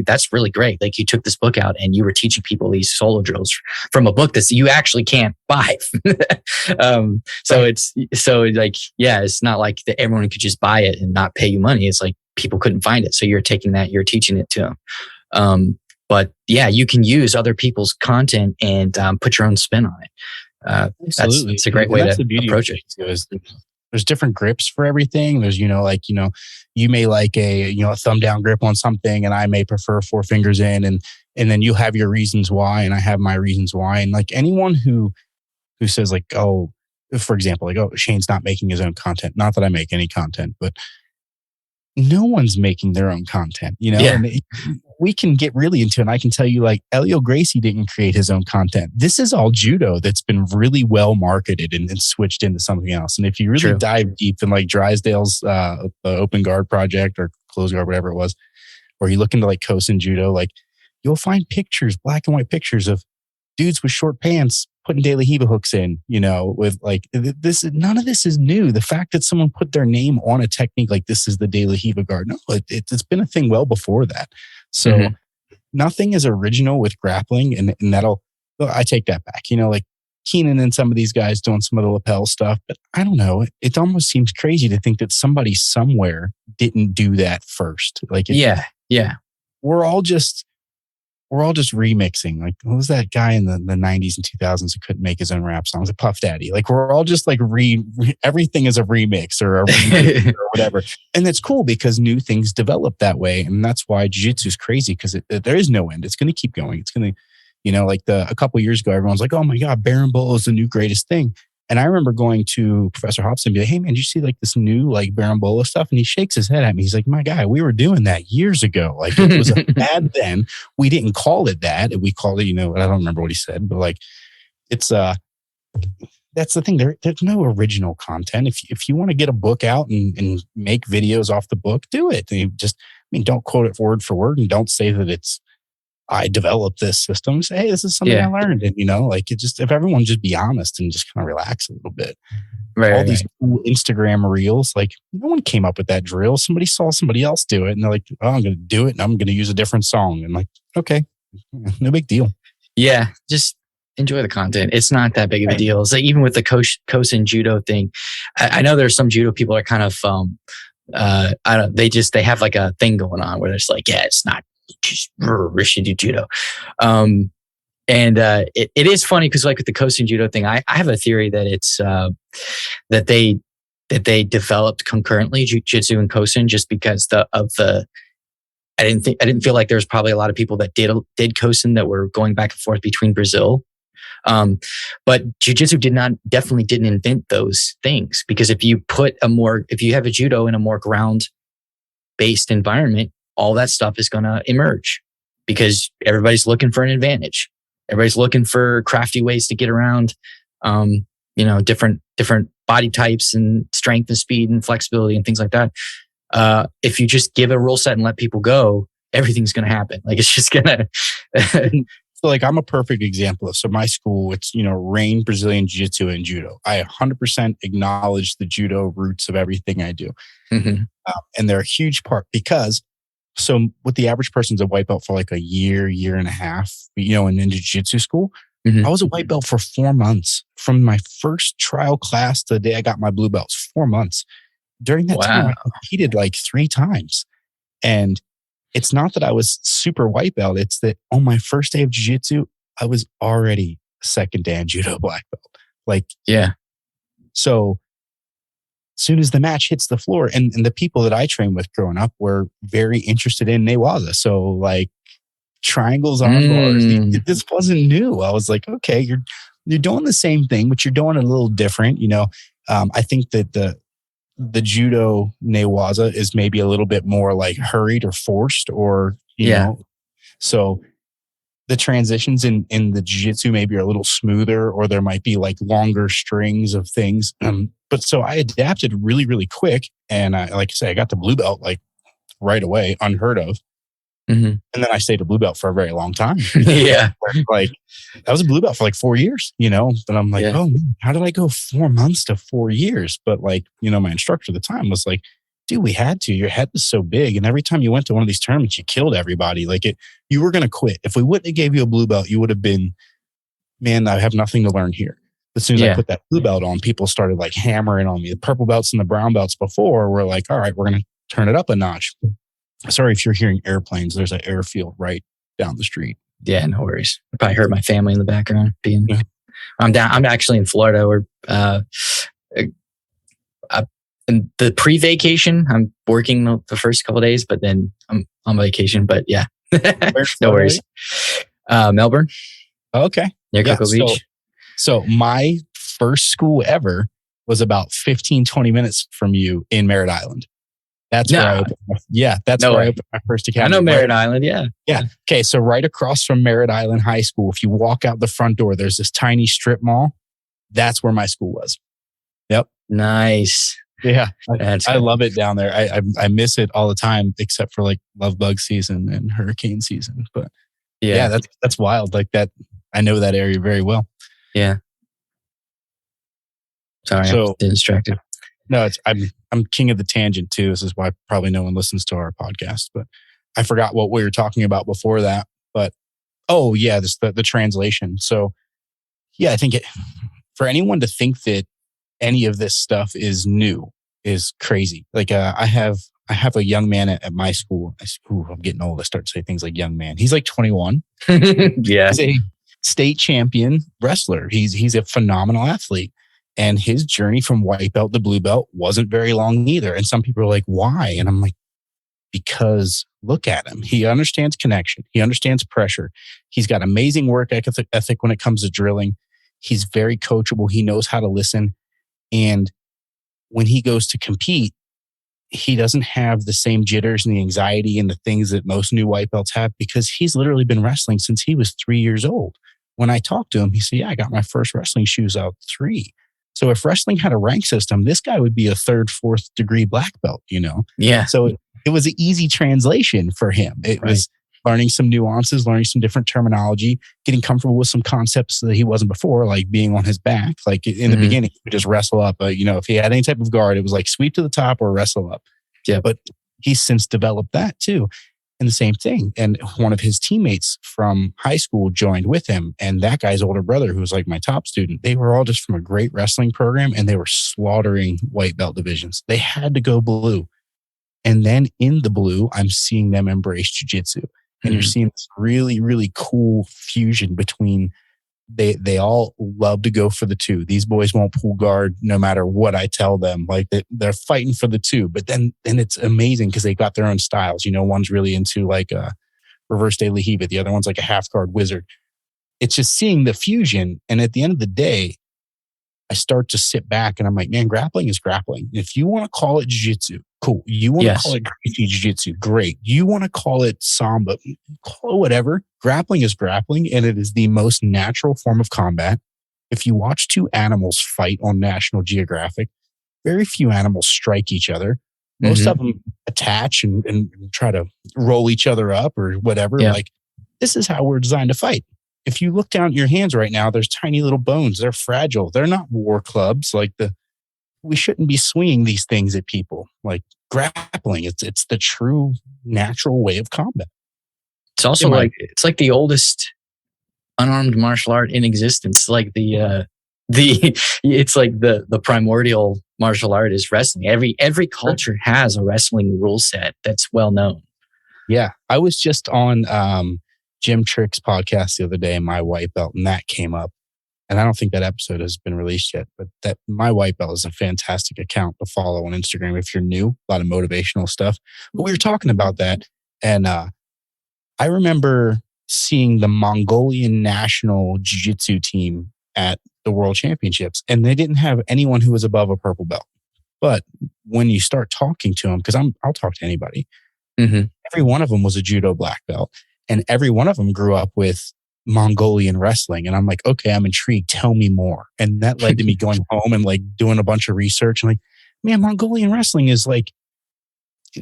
that's really great. Like you took this book out and you were teaching people these solo drills from a book that you actually can't buy. It's not like that everyone could just buy it and not pay you money. It's like people couldn't find it. So you're taking that, you're teaching it to them. But yeah, you can use other people's content and put your own spin on it. Absolutely. That's a great way to approach it. There's different grips for everything. There's, you may like a thumb down grip on something, and I may prefer 4 fingers in, and then you have your reasons why, and I have my reasons why. And like anyone who says like, oh, for example, like, oh, Shane's not making his own content. Not that I make any content, but no one's making their own content, and we can get really into it. And I can tell you like Elio Gracie didn't create his own content. This is all judo that's been really well marketed and switched into something else. And if you really dive deep in like Drysdale's the open guard project or closed guard, whatever it was, or you look into like Kosen judo, like you'll find pictures, black and white pictures of dudes with short pants putting daily Hiva hooks in, with like this. None of this is new. The fact that someone put their name on a technique like this is the daily Hiva guard. No, it's been a thing well before that. So nothing is original with grappling, and I take that back. Like Keenan and some of these guys doing some of the lapel stuff, but I don't know. It almost seems crazy to think that somebody somewhere didn't do that first. Like, we're all just we're all just remixing. Like, what was that guy in the 90s and 2000s who couldn't make his own rap songs? Like Puff Daddy. Like, we're all just like everything is a remix or a remix or whatever. And that's cool because new things develop that way. And that's why jiu-jitsu is crazy because there is no end. It's going to keep going. It's going to, like a couple years ago, everyone's like, oh my God, Berimbolo is the new greatest thing. And I remember going to Professor Hobson and be like, hey man, did you see like this new like Berimbolo stuff? And he shakes his head at me. He's like, my guy, we were doing that years ago. Like it was bad then. We didn't call it that. We called it, I don't remember what he said, but like it's that's the thing. There's no original content. If you want to get a book out and make videos off the book, do it. Don't quote it word for word and don't say that it's I developed this system. Say, hey, this is something I learned. And, if everyone just be honest and just kind of relax a little bit. All these cool Instagram reels, like no one came up with that drill. Somebody saw somebody else do it and they're like, oh, I'm going to do it and I'm going to use a different song. And like, okay, no big deal. Yeah. Just enjoy the content. It's not that big of a deal. It's like even with the Kosen judo thing, I know there's some judo people are kind of, they have like a thing going on where it's like, yeah, it's not just should do judo. It is funny because like with the Kosen judo thing, I have a theory that it's that they developed concurrently jiu-jitsu and Kosen just because I didn't feel like there was probably a lot of people that did Kosen that were going back and forth between Brazil. But jiu-jitsu definitely didn't invent those things because if you have a judo in a more ground based environment, all that stuff is going to emerge because everybody's looking for an advantage. Everybody's looking for crafty ways to get around, different body types and strength and speed and flexibility and things like that. If you just give a rule set and let people go, everything's going to happen. Like it's just going to. So like I'm a perfect example of, so my school, it's, Rain, Brazilian Jiu-Jitsu and Judo. I 100% acknowledge the Judo roots of everything I do. Mm-hmm. And they're a huge part because so with the average person's a white belt for like a year and a half, in jiu-jitsu school. Mm-hmm. I was a white belt for 4 months from my first trial class to the day I got my blue belts, 4 months. During that time, I competed like 3 times. And it's not that I was super white belt. It's that on my first day of jiu-jitsu, I was already second dan judo black belt. So as soon as the match hits the floor, and the people that I trained with growing up were very interested in Newaza. So like triangles, arm bars, this wasn't new. I was like, okay, you're doing the same thing, but you're doing it a little different. I think that the judo Newaza is maybe a little bit more like hurried or forced or, you know, so the transitions in the jiu-jitsu maybe are a little smoother, or there might be like longer strings of things. But so I adapted really, really quick. And like I say, I got the blue belt like right away, unheard of. Mm-hmm. And then I stayed a blue belt for a very long time. Like I was a blue belt for like 4 years, but I'm like, oh, how did I go 4 months to 4 years? But like, my instructor at the time was like, dude, we had to, your head was so big. And every time you went to one of these tournaments, you killed everybody. Like you were going to quit. If we wouldn't have gave you a blue belt, you would have been, man, I have nothing to learn here. As soon as I put that blue belt on, people started like hammering on me. The purple belts and the brown belts before were like, all right, we're going to turn it up a notch. Sorry if you're hearing airplanes. There's an airfield right down the street. Yeah, no worries. I probably heard my family in the background being. Yeah. I'm actually in Florida. We're in the pre-vacation. I'm working the first couple of days, but then I'm on vacation. But yeah, no worries. Melbourne. Okay, near Cocoa Beach. So my first school ever was about 15-20 minutes from you in Merritt Island. That's where I opened my first academy. I know Merritt Island, yeah. Yeah. Okay, so right across from Merritt Island High School, if you walk out the front door, there's this tiny strip mall. That's where my school was. Yep. Nice. Yeah. I love it down there. I miss it all the time, except for like love bug season and hurricane season. But yeah, that's wild. Like that, I know that area very well. Yeah. Sorry, I'm distracted. No, I'm king of the tangent too. This is why probably no one listens to our podcast. But I forgot what we were talking about before that. But the translation. So yeah, I think for anyone to think that any of this stuff is new is crazy. Like I have I have a young man at my school. I'm getting old. I start to say things like young man. He's like 21. Yeah. He's a state champion wrestler. He's a phenomenal athlete. And his journey from white belt to blue belt wasn't very long either. And some people are like, why? And I'm like, because look at him. He understands connection. He understands pressure. He's got amazing work ethic when it comes to drilling. He's very coachable. He knows how to listen. And when he goes to compete, he doesn't have the same jitters and the anxiety and the things that most new white belts have, because he's literally been wrestling since he was 3 years old. When I talked to him, he said, yeah, I got my first wrestling shoes out 3. So if wrestling had a rank system, this guy would be a 3rd, 4th degree black belt, you know? Yeah. So it was an easy translation for him. It was learning some nuances, learning some different terminology, getting comfortable with some concepts that he wasn't before, like being on his back. Like in the beginning, he would just wrestle up. If he had any type of guard, it was like sweep to the top or wrestle up. Yeah. But he's since developed that too. And the same thing. And one of his teammates from high school joined with him. And that guy's older brother, who was like my top student, they were all just from a great wrestling program, and they were slaughtering white belt divisions. They had to go blue. And then in the blue, I'm seeing them embrace jiu-jitsu. And you're seeing this really, really cool fusion between they all love to go for the 2. These boys won't pull guard no matter what I tell them. Like they're fighting for the 2. But then it's amazing because they got their own styles. One's really into like a reverse de la Hiva. The other one's like a half guard wizard. It's just seeing the fusion. And at the end of the day, I start to sit back and I'm like, man, grappling is grappling. If you want to call it jiu-jitsu, cool. You want to call it jiu-jitsu, great. You want to call it samba, call it whatever. Grappling is grappling, and it is the most natural form of combat. If you watch 2 animals fight on National Geographic, very few animals strike each other. Most of them attach and try to roll each other up or whatever. Yeah. Like, this is how we're designed to fight. If you look down at your hands right now, there's tiny little bones. They're fragile. They're not war clubs. We shouldn't be swinging these things at people. Like grappling, it's the true natural way of combat. It's also it's like the oldest unarmed martial art in existence. Like it's like the primordial martial art is wrestling. Every culture has a wrestling rule set that's well known. Yeah, I was just on Jim Trick's podcast the other day, My White Belt, and that came up. And I don't think that episode has been released yet, but that My White Belt is a fantastic account to follow on Instagram if you're new. A lot of motivational stuff. But we were talking about that, and I remember seeing the Mongolian national jiu-jitsu team at the World Championships, and they didn't have anyone who was above a purple belt. But when you start talking to them, because I'll talk to anybody, every one of them was a judo black belt. And every one of them grew up with Mongolian wrestling. And I'm like, okay, I'm intrigued. Tell me more. And that led to me going home and like doing a bunch of research. And like, man, Mongolian wrestling is like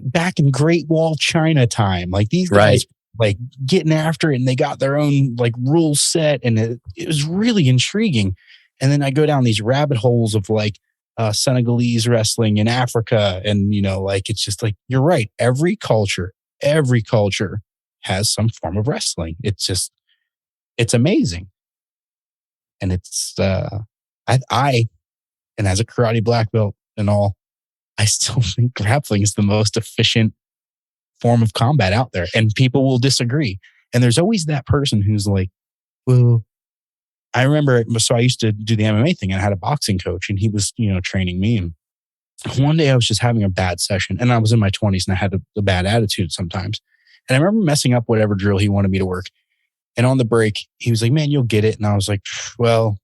back in Great Wall China time. Like these guys like getting after it, and they got their own like rule set. And it was really intriguing. And then I go down these rabbit holes of like Senegalese wrestling in Africa. And, it's just like, you're right. Every culture has some form of wrestling. It's amazing. And it's, I, and as a karate black belt and all, I still think grappling is the most efficient form of combat out there. And people will disagree. And there's always that person who's like, well, I remember, so I used to do the MMA thing, and I had a boxing coach, and he was, training me. And one day I was just having a bad session, and I was in my 20s and I had a bad attitude sometimes. And I remember messing up whatever drill he wanted me to work. And on the break, he was like, man, you'll get it. And I was like, well,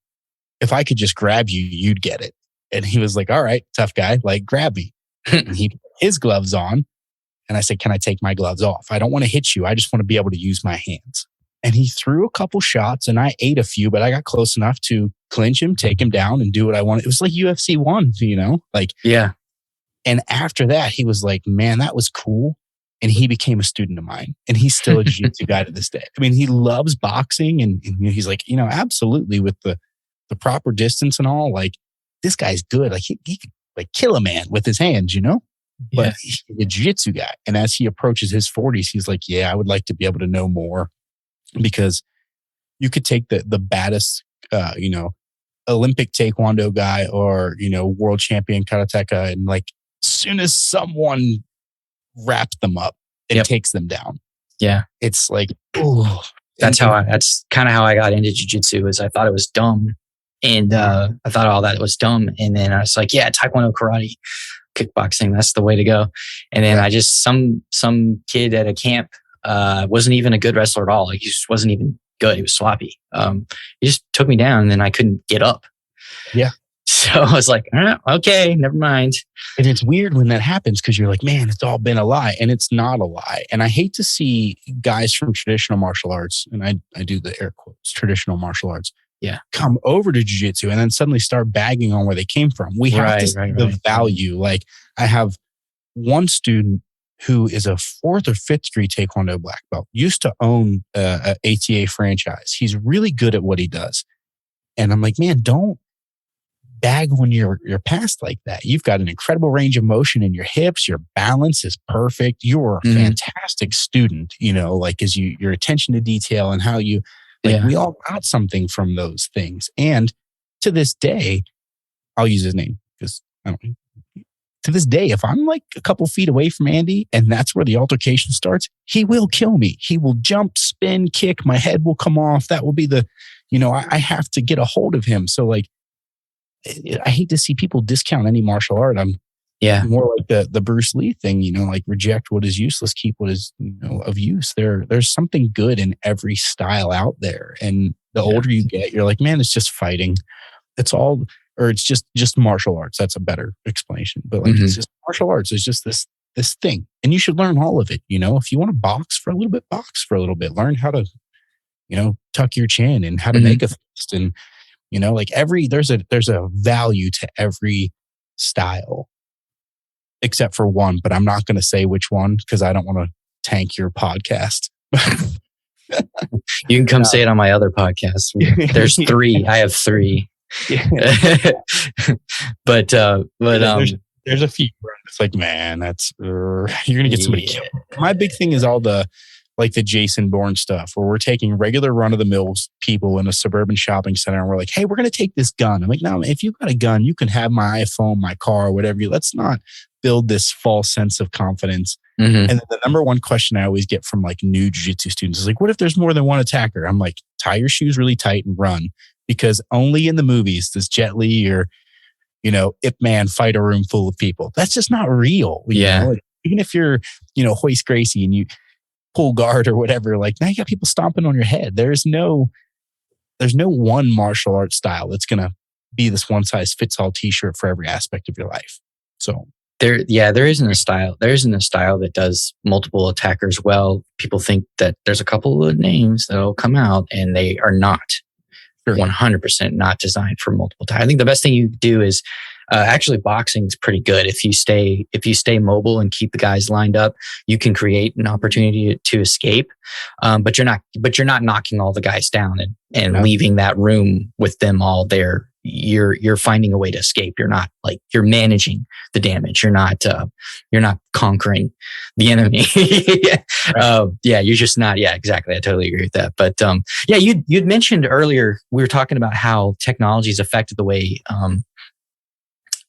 if I could just grab you, you'd get it. And he was like, all right, tough guy, like grab me. And he put his gloves on. And I said, can I take my gloves off? I don't want to hit you. I just want to be able to use my hands. And he threw a couple shots, and I ate a few, but I got close enough to clinch him, take him down, and do what I wanted. It was like UFC 1, Like, yeah. And after that, he was like, man, that was cool. And he became a student of mine, and he's still a jiu-jitsu guy to this day. I mean, he loves boxing, and he's like, absolutely, with the proper distance and all, like, this guy's good. Like, he could like kill a man with his hands, but he's a jiu-jitsu guy. And as he approaches his 40s, he's like, yeah, I would like to be able to know more, because you could take the baddest, Olympic taekwondo guy or, world champion karateka, and like, as soon as someone wraps them up and takes them down. Yeah. It's like, oh, that's kind of how I got into jiu-jitsu. Is I thought it was dumb. And I thought all that was dumb. And then I was like, yeah, taekwondo, karate, kickboxing, that's the way to go. And then I just, some kid at a camp wasn't even a good wrestler at all. Like, he just wasn't even good. He was sloppy. He just took me down and then I couldn't get up. Yeah. So I was like, okay, never mind. And it's weird when that happens because you're like, man, it's all been a lie. And it's not a lie. And I hate to see guys from traditional martial arts, and I do the air quotes, traditional martial arts, come over to jiu-jitsu and then suddenly start bagging on where they came from. We have to see the value. Like, I have one student who is a 4th or 5th degree taekwondo black belt, used to own a ATA franchise. He's really good at what he does. And I'm like, man, don't bag on your past like that. You've got an incredible range of motion in your hips. Your balance is perfect. You're a fantastic student, like as your attention to detail and how you, we all got something from those things. And to this day, I'll use his name because I don't, to this day, if I'm like a couple feet away from Andy and that's where the altercation starts, he will kill me. He will jump, spin, kick. My head will come off. That will be the, I have to get a hold of him. So like, I hate to see people discount any martial art. I'm more like the Bruce Lee thing, like reject what is useless, keep what is of use. There's something good in every style out there. And the older you get, you're like, man, it's just fighting. It's all, or it's just martial arts. That's a better explanation. But like, it's just martial arts. It's just this thing. And you should learn all of it. If you want to box for a little bit, box for a little bit. Learn how to, tuck your chin and how to make a fist. And, like there's a value to every style except for one, but I'm not going to say which one because I don't want to tank your podcast. You can come say it on my other podcast. There's 3. I have 3. But there's a few where it's like, man, that's you're gonna get somebody killed. My big thing is all the Jason Bourne stuff where we're taking regular run of the mill people in a suburban shopping center and we're like, hey, we're gonna take this gun. I'm like, no, if you've got a gun, you can have my iPhone, my car, whatever. Let's not build this false sense of confidence. And then the number one question I always get from like new jiu-jitsu students is like, what if there's more than one attacker? I'm like, tie your shoes really tight and run. Because only in the movies does Jet Li or, Ip Man fight a room full of people. That's just not real. You know? Like, even if you're, Hoist Gracie and you pull guard or whatever, like now you got people stomping on your head. There's no one martial arts style that's going to be this one size fits all t-shirt for every aspect of your life. So there isn't a style. There isn't a style that does multiple attackers well. People think that there's a couple of names that'll come out and they are not. 100% not designed for multiple times. I think the best thing you do is actually boxing is pretty good. If you stay mobile and keep the guys lined up, you can create an opportunity to escape. But you're not knocking all the guys down and leaving that room with them all there. You're finding a way to escape. You're not like you're managing the damage. You're not conquering the enemy. You're just not. Yeah, exactly. I totally agree with that. But you'd mentioned earlier we were talking about how technology has affected the way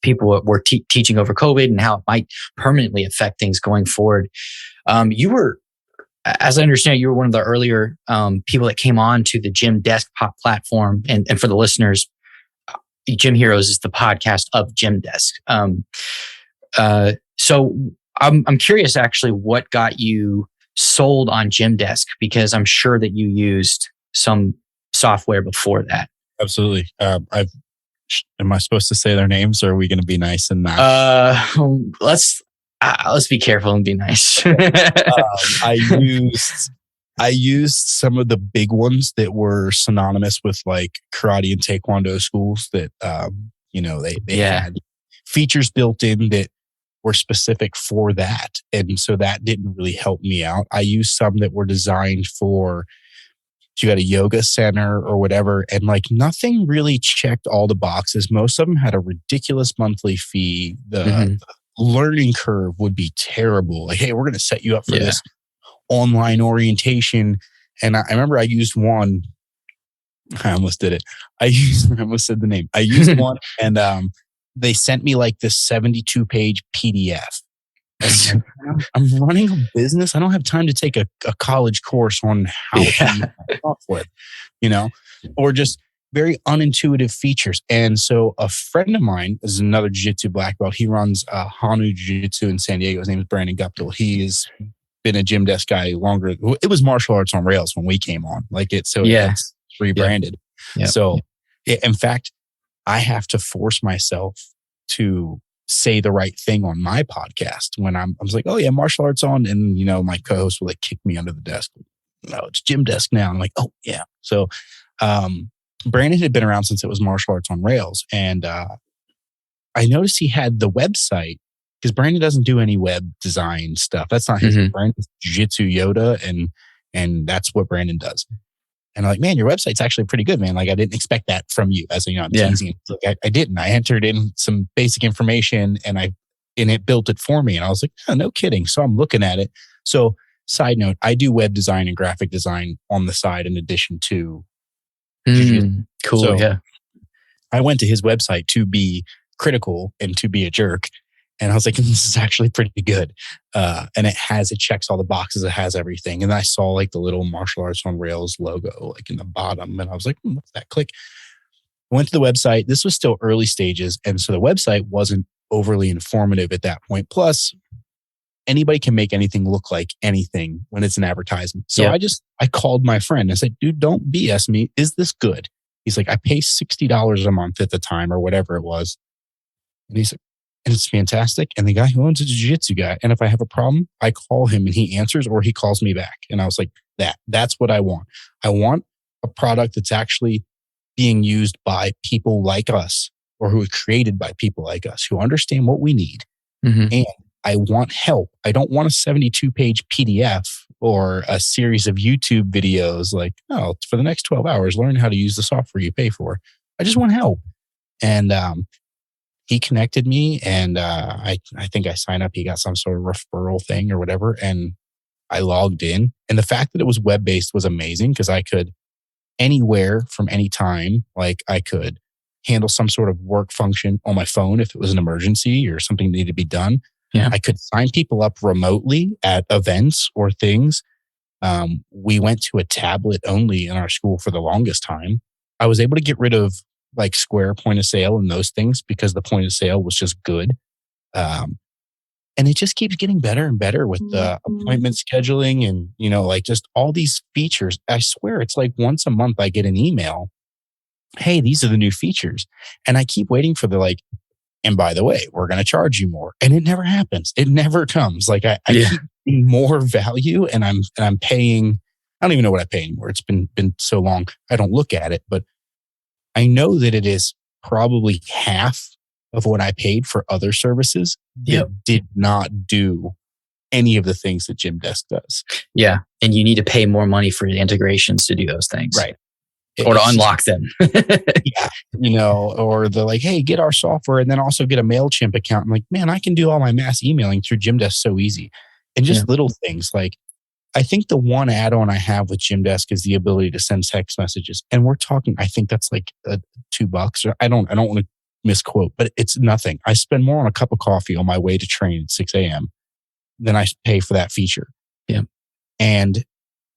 people were teaching over COVID and how it might permanently affect things going forward. You were, as I understand, you were one of the earlier people that came on to the Gymdesk platform. And for the listeners, Gym Heroes is the podcast of Gymdesk. So I'm curious actually what got you sold on Gymdesk, because I'm sure that you used some software before that. Absolutely. Am I supposed to say their names or are we going to be nice and not? Let's be careful and be nice. I used some of the big ones that were synonymous with like karate and taekwondo schools that, they had features built in that were specific for that. And so that didn't really help me out. I used some that were designed for, you got a yoga center or whatever. And like nothing really checked all the boxes. Most of them had a ridiculous monthly fee. The learning curve would be terrible. Like, hey, we're going to set you up for this online orientation. And I remember I used one. I almost did it. I almost said the name. I used one and they sent me like this 72-page PDF. I'm running a business. I don't have time to take a college course on how to use software, or just very unintuitive features. And so a friend of mine is another jiu-jitsu black belt. He runs Hanu Jiu-Jitsu in San Diego. His name is Brandon Guptill. He has been a Gymdesk guy longer. It was martial arts on rails when we came on, it's rebranded. Yeah. So in fact, I have to force myself to say the right thing on my podcast when I was like, oh yeah, martial arts on. And, my co-host will kick me under the desk. No, it's Gymdesk now. I'm like, oh yeah. So, Brandon had been around since it was martial arts on rails. And, I noticed he had the website because Brandon doesn't do any web design stuff. That's not his. Brandon's Jiu-Jitsu Yoda. And that's what Brandon does. And I'm like, man, your website's actually pretty good, man. I didn't expect that from you. As I'm teasing. I didn't. I entered in some basic information and it built it for me. And I was like, oh, no kidding. So I'm looking at it. So side note, I do web design and graphic design on the side in addition to cool. So yeah. I went to his website to be critical and to be a jerk. And I was like, this is actually pretty good. And it checks all the boxes. It has everything. And I saw the little martial arts on rails logo in the bottom. And I was like, what's that? Click. I went to the website. This was still early stages. And so the website wasn't overly informative at that point. Plus, anybody can make anything look like anything when it's an advertisement. So I called my friend and said, dude, don't BS me. Is this good? He's like, I pay $60 a month at the time or whatever it was. And he's like, and it's fantastic. And the guy who owns a jiu-jitsu guy. And if I have a problem, I call him and he answers or he calls me back. And I was like, that's what I want. I want a product that's actually being used by people like us or who is created by people like us who understand what we need. And I want help. I don't want a 72-page PDF or a series of YouTube videos for the next 12 hours, learn how to use the software you pay for. I just want help. And he connected me and I think I signed up. He got some sort of referral thing or whatever. And I logged in. And the fact that it was web-based was amazing because I could anywhere from any time, I could handle some sort of work function on my phone if it was an emergency or something needed to be done. Yeah. I could sign people up remotely at events or things. We went to a tablet only in our school for the longest time. I was able to get rid of Square point of sale and those things because the point of sale was just good. And it just keeps getting better and better with the appointment scheduling and, just all these features. I swear it's once a month I get an email. Hey, these are the new features. And I keep waiting for and by the way, we're going to charge you more. And it never happens. It never comes. I keep getting more value and I'm paying, I don't even know what I pay anymore. It's been so long. I don't look at it, but I know that it is probably half of what I paid for other services that did not do any of the things that Gymdesk does. Yeah. And you need to pay more money for the integrations to do those things. Right. Or to unlock them. Or the hey, get our software and then also get a MailChimp account. I'm like, man, I can do all my mass emailing through Gymdesk so easy. And just little things I think the one add-on I have with Gymdesk is the ability to send text messages. And we're talking, I think that's $2 or I don't want to misquote, but it's nothing. I spend more on a cup of coffee on my way to train at 6 a.m. than I pay for that feature. Yeah. And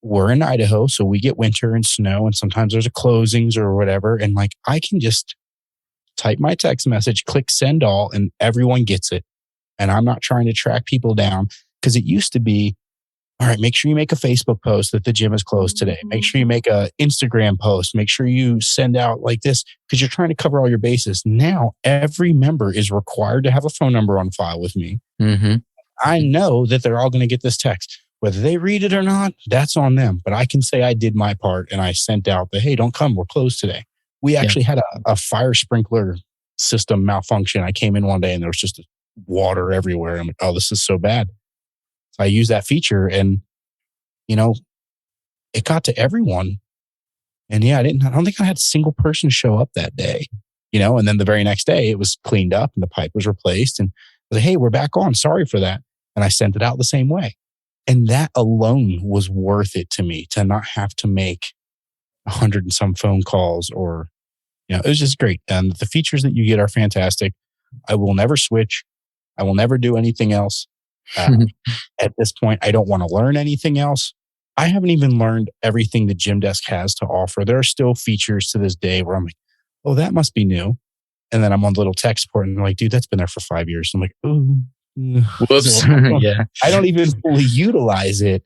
we're in Idaho, so we get winter and snow, and sometimes there's a closings or whatever. And I can just type my text message, click send all, and everyone gets it. And I'm not trying to track people down because it used to be, all right, make sure you make a Facebook post that the gym is closed today. Make sure you make a Instagram post. Make sure you send out this because you're trying to cover all your bases. Now, every member is required to have a phone number on file with me. I know that they're all going to get this text. Whether they read it or not, that's on them. But I can say I did my part and I sent out hey, don't come. We're closed today. We actually had a fire sprinkler system malfunction. I came in one day and there was just water everywhere. I'm like, oh, this is so bad. So I used that feature and, it got to everyone. And I don't think I had a single person show up that day, and then the very next day it was cleaned up and the pipe was replaced and I was like, hey, we're back on. Sorry for that. And I sent it out the same way. And that alone was worth it to me to not have to make 100 and some phone calls or, it was just great. And the features that you get are fantastic. I will never switch. I will never do anything else. At this point, I don't want to learn anything else. I haven't even learned everything that Gymdesk has to offer. There are still features to this day where I'm like, oh, that must be new. And then I'm on the little tech support and they're like, dude, that's been there for 5 years. I'm like, oh, whoops. So I don't even fully utilize it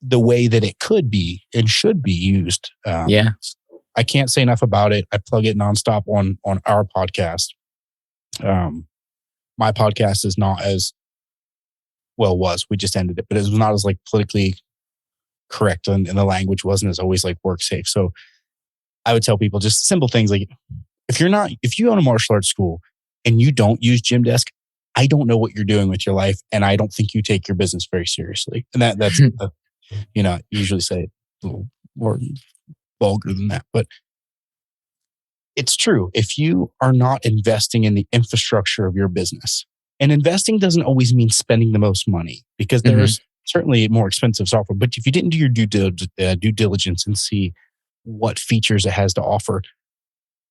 the way that it could be and should be used. I can't say enough about it. I plug it nonstop on our podcast. My podcast is not as we just ended it, but it was not as like politically correct and the language wasn't as always like work safe. So I would tell people just simple things like if you own a martial arts school and you don't use Gymdesk, I don't know what you're doing with your life, and I don't think you take your business very seriously. And that's usually say it a little more vulgar than that, but it's true. If you are not investing in the infrastructure of your business, and investing doesn't always mean spending the most money because there's certainly more expensive software. But if you didn't do your due diligence and see what features it has to offer,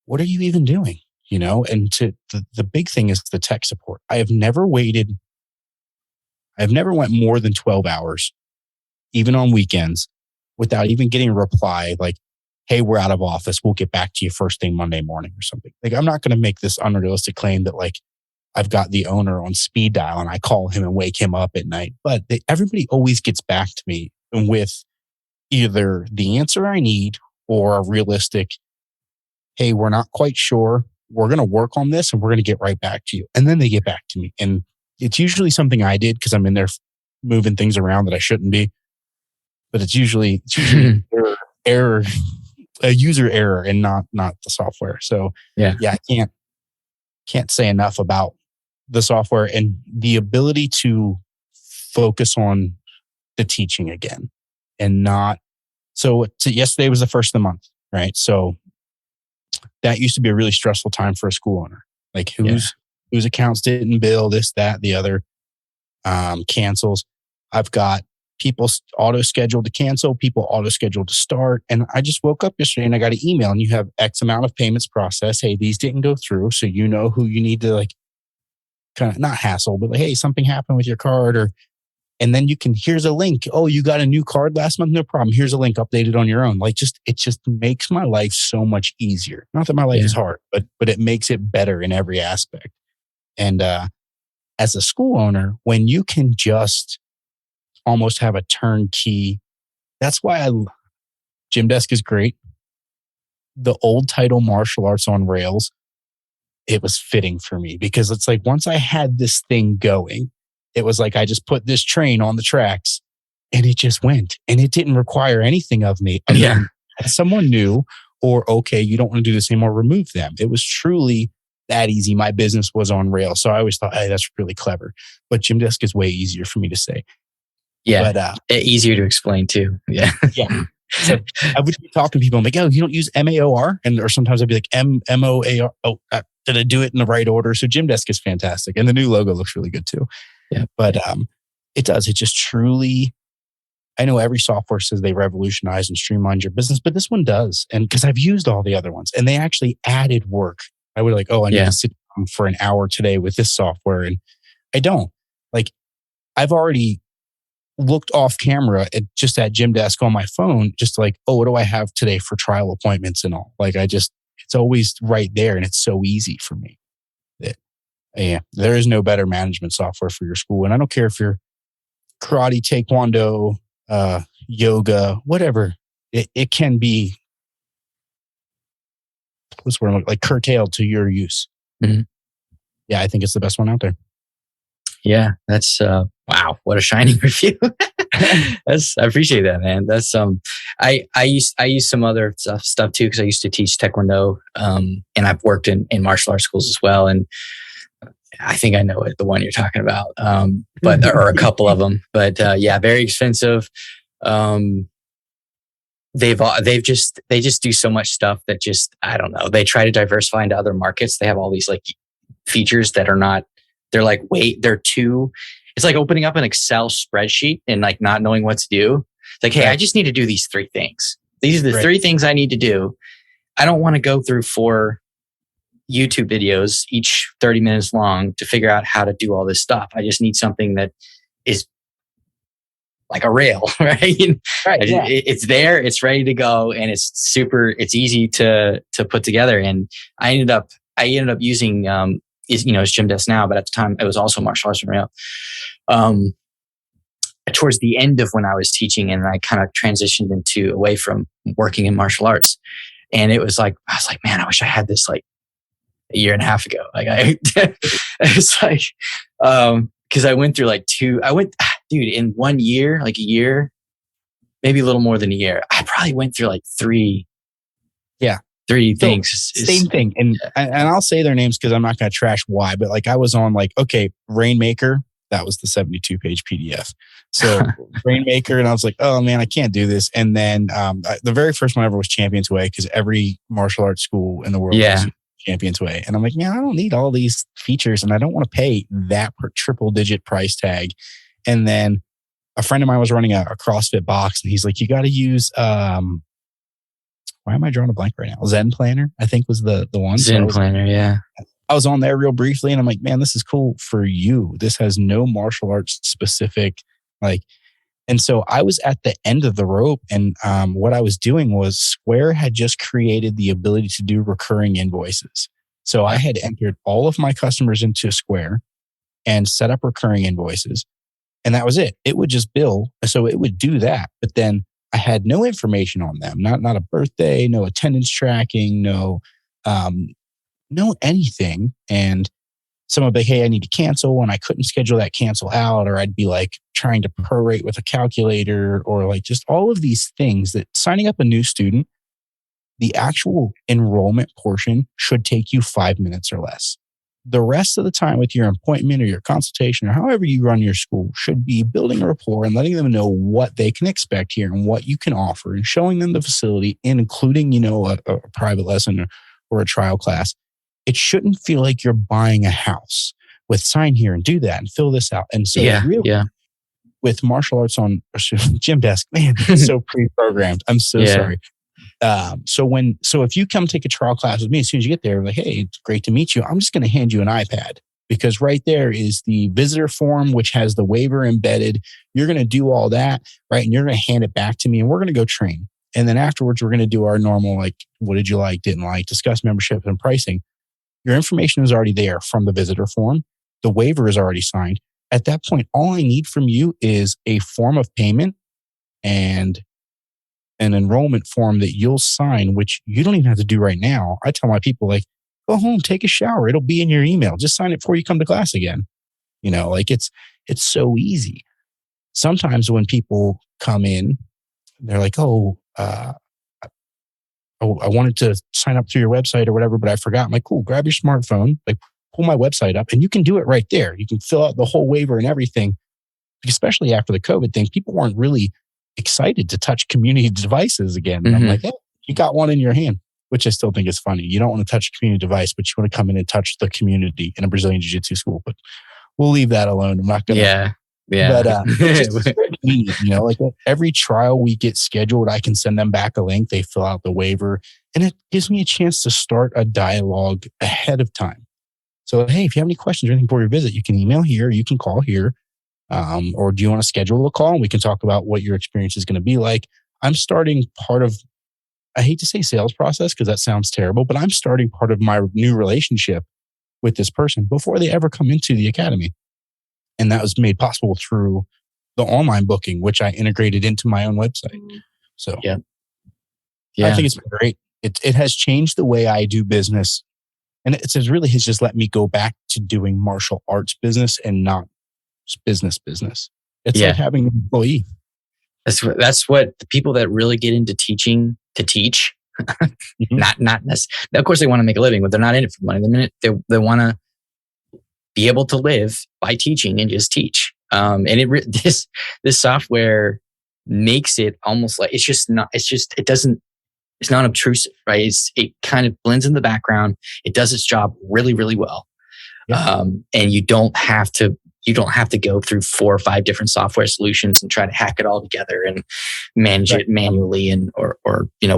what are you even doing? And the big thing is the tech support. I've never went more than 12 hours, even on weekends, without even getting a reply like, hey, we're out of office. We'll get back to you first thing Monday morning or something. Like, I'm not going to make this unrealistic claim that like I've got the owner on speed dial and I call him and wake him up at night. But everybody always gets back to me with either the answer I need or a realistic, hey, we're not quite sure. We're going to work on this and we're going to get right back to you. And then they get back to me. And it's usually something I did because I'm in there moving things around that I shouldn't be. But it's usually error, a user error and not the software. So I can't say enough about the software and the ability to focus on the teaching again and not. So yesterday was the first of the month, right? So that used to be a really stressful time for a school owner. Like whose accounts didn't bill, this, that, the other, cancels. I've got people auto-scheduled to cancel, people auto-scheduled to start. And I just woke up yesterday and I got an email and you have X amount of payments processed. Hey, these didn't go through. So you know who you need to like kind of not hassle, but like, hey, something happened with your card and then here's a link. Oh, you got a new card last month? No problem. Here's a link, updated on your own. Like it just makes my life so much easier. Not that my life is hard, but it makes it better in every aspect. And as a school owner, when you can just almost have a turnkey, that's why Gymdesk is great. The old title Martial Arts on Rails, it was fitting for me because it's like once I had this thing going, it was like I just put this train on the tracks and it just went and it didn't require anything of me. Someone new or, okay, you don't want to do this anymore, remove them. It was truly that easy. My business was on Rails. So I always thought, hey, that's really clever. But Gymdesk is way easier for me to say. Yeah. But, easier to explain too. Yeah. Yeah. So I would be talking to people. I'm like, oh, you don't use MAOR? Or sometimes I'd be like MOAR. Oh, did I do it in the right order? So Gymdesk is fantastic. And the new logo looks really good too. Yeah. But it does. It just truly, I know every software says they revolutionize and streamline your business, but this one does. And because I've used all the other ones and they actually added work. I would like, oh, I need to sit down for an hour today with this software. And I don't. Like, I've already looked off camera at Gymdesk on my phone, just like, oh, what do I have today for trial appointments and all? Like, it's always right there and it's so easy for me. There is no better management software for your school. And I don't care if you're karate, taekwondo, yoga, whatever. It can be like curtailed to your use. Mm-hmm. Yeah, I think it's the best one out there. Yeah, that's wow, what a shining review. I appreciate that, man. That's I use some other stuff too because I used to teach taekwondo, and I've worked in martial arts schools as well, and I think I know the one you're talking about, but there are a couple of them. But very expensive. They just do so much stuff that just I don't know. They try to diversify into other markets. They have all these like features that are not. They're like, it's like opening up an Excel spreadsheet and like not knowing what to do. It's like, hey, I just need to do these 3 things. These are the 3 things I need to do. I don't want to go through 4, YouTube videos, each 30 minutes long, to figure out how to do all this stuff. I just need something that is like a rail, right? Right. Yeah. It's there, it's ready to go, and it's easy to put together. And I ended up using, it's Gymdesk now, but at the time it was also martial arts and rail. Towards the end of when I was teaching, and I kind of transitioned away from working in martial arts. And it was like, I was like, man, I wish I had this like a year and a half ago. Like it's like, cause I went through in 1 year, like a year, maybe a little more than a year, I probably went through like three things. Same thing. And I'll say their names because I'm not going to trash why, but like I was on like, okay, Rainmaker, that was the 72-page PDF. So Rainmaker, and I was like, oh man, I can't do this. And then the very first one ever was Champions Way, because every martial arts school in the world has Champions Way. And I'm like, man, I don't need all these features, and I don't want to pay that per triple digit price tag. And then a friend of mine was running a CrossFit box, and he's like, you got to use, why am I drawing a blank right now? Zen Planner, I think was the one. Zen Planner, yeah. I was on there real briefly, and I'm like, man, this is cool for you. This has no martial arts specific, like, and so I was at the end of the rope, and what I was doing was Square had just created the ability to do recurring invoices. So I had entered all of my customers into Square and set up recurring invoices, and that was it. It would just bill, so it would do that. But then I had no information on them, not a birthday, no attendance tracking, no anything. And someone would be like, hey, I need to cancel, and I couldn't schedule that cancel out, or I'd be like trying to prorate with a calculator, or like just all of these things that signing up a new student, the actual enrollment portion should take you 5 minutes or less. The rest of the time with your appointment or your consultation or however you run your school should be building a rapport and letting them know what they can expect here and what you can offer, and showing them the facility, including, a private lesson or a trial class. It shouldn't feel like you're buying a house with sign here and do that and fill this out. And so with martial arts on Gymdesk, man, it's so pre-programmed. I'm so sorry. So if you come take a trial class with me, as soon as you get there, like, hey, it's great to meet you. I'm just going to hand you an iPad, because right there is the visitor form, which has the waiver embedded. You're going to do all that, right? And you're going to hand it back to me, and we're going to go train. And then afterwards, we're going to do our normal, like, what did you like, didn't like, discuss membership and pricing. Your information is already there from the visitor form. The waiver is already signed. At that point, all I need from you is a form of payment and an enrollment form that you'll sign, which you don't even have to do right now. I tell my people, like, go home, take a shower. It'll be in your email. Just sign it before you come to class again. Like it's so easy. Sometimes when people come in, they're like, I wanted to sign up through your website or whatever, but I forgot. I'm like, cool, grab your smartphone, like pull my website up, and you can do it right there. You can fill out the whole waiver and everything. Especially after the COVID thing, people weren't really excited to touch community devices again. And I'm like, hey, you got one in your hand, which I still think is funny. You don't want to touch a community device, but you want to come in and touch the community in a Brazilian Jiu Jitsu school. But we'll leave that alone. I'm not going to. Yeah. But it's just neat, like every trial we get scheduled, I can send them back a link. They fill out the waiver, and it gives me a chance to start a dialogue ahead of time. So, hey, if you have any questions or anything for your visit, you can email here, you can call here. Or do you want to schedule a call and we can talk about what your experience is going to be like? I'm starting part of, I hate to say sales process because that sounds terrible, but I'm starting part of my new relationship with this person before they ever come into the academy. And that was made possible through the online booking, which I integrated into my own website. So I think it's been great. It has changed the way I do business. And it really has just let me go back to doing martial arts business and not business. It's like having an employee. That's what the people that really get into teaching to teach. Not necessarily. Of course, they want to make a living, but they're not in it for money. They want to be able to live by teaching and just teach. And this software makes it almost like it's not obtrusive, right? It kind of blends in the background. It does its job really, really well. Yeah. And you don't have to you don't have to go through 4 or 5 different software solutions and try to hack it all together and manage it manually and or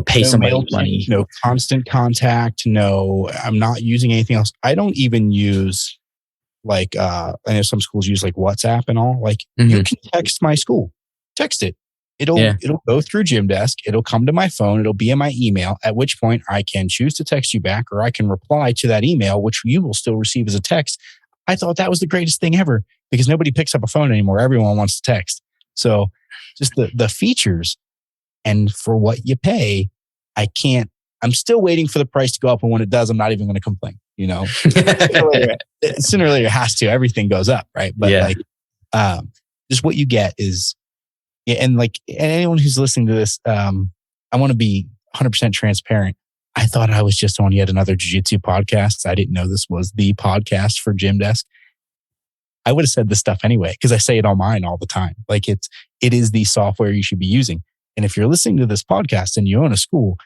pay somebody money. No constant contact. No, I'm not using anything else. I don't even use I know some schools use like WhatsApp and all. Like you can text my school, text it. It'll go through Gymdesk. It'll come to my phone. It'll be in my email, at which point I can choose to text you back, or I can reply to that email, which you will still receive as a text. I thought that was the greatest thing ever because nobody picks up a phone anymore. Everyone wants to text. So just the features and for what you pay, I'm still waiting for the price to go up. And when it does, I'm not even going to complain, Sooner or later it has to. Everything goes up, right? But just what you get is, and anyone who's listening to this, I want to be 100% transparent. I thought I was just on yet another Jiu Jitsu podcast. I didn't know this was the podcast for Gymdesk. I would have said this stuff anyway, because I say it on mine all the time. Like it is the software you should be using. And if you're listening to this podcast and you own a school,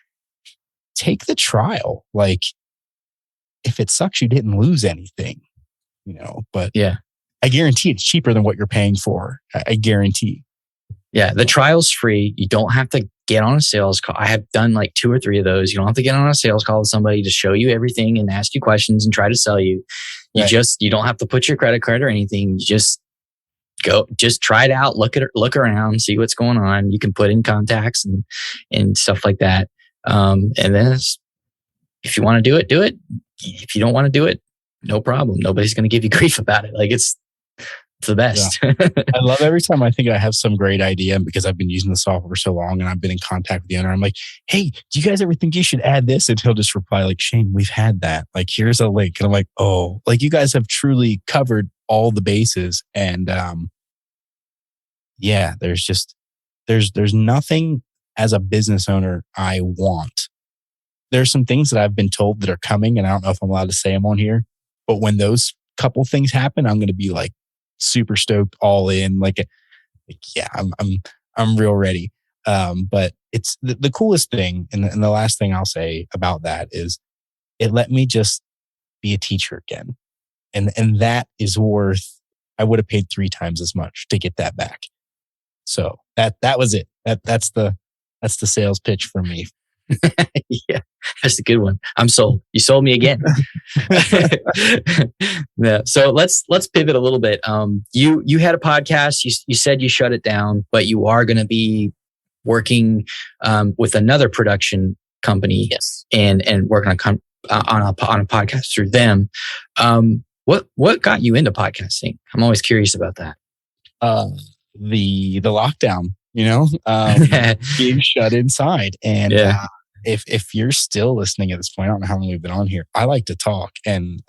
take the trial. Like if it sucks, you didn't lose anything, but I guarantee it's cheaper than what you're paying for. I guarantee. Yeah. The trial's free. You don't have to get on a sales call. I have done like 2 or 3 of those. You don't have to get on a sales call with somebody to show you everything and ask you questions and try to sell you. You don't have to put your credit card or anything. You just try it out, look around, see what's going on. You can put in contacts and stuff like that. And then if you want to do it, do it. If you don't want to do it, no problem. Nobody's going to give you grief about it. Like it's the best. Yeah. I love every time I think I have some great idea, because I've been using the software for so long and I've been in contact with the owner. I'm like, hey, do you guys ever think you should add this? And he'll just reply like, Shane, we've had that. Like, here's a link. And I'm like, oh, like you guys have truly covered all the bases. And there's nothing as a business owner I want. There's some things that I've been told that are coming, and I don't know if I'm allowed to say them on here, but when those couple things happen, I'm going to be like super stoked, all in. I'm real ready. But it's the coolest thing, and the last thing I'll say about that is it let me just be a teacher again, and that is worth. I would have paid 3 times as much to get that back. So that was it. That's the sales pitch for me. Yeah, that's a good one. I'm sold. You sold me again. Yeah. So let's pivot a little bit. You had a podcast. You said you shut it down, but you are going to be working with another production company, and working on a podcast through them. What got you into podcasting? I'm always curious about that. The lockdown, being shut inside. And if you're still listening at this point, I don't know how long we've been on here. I like to talk, and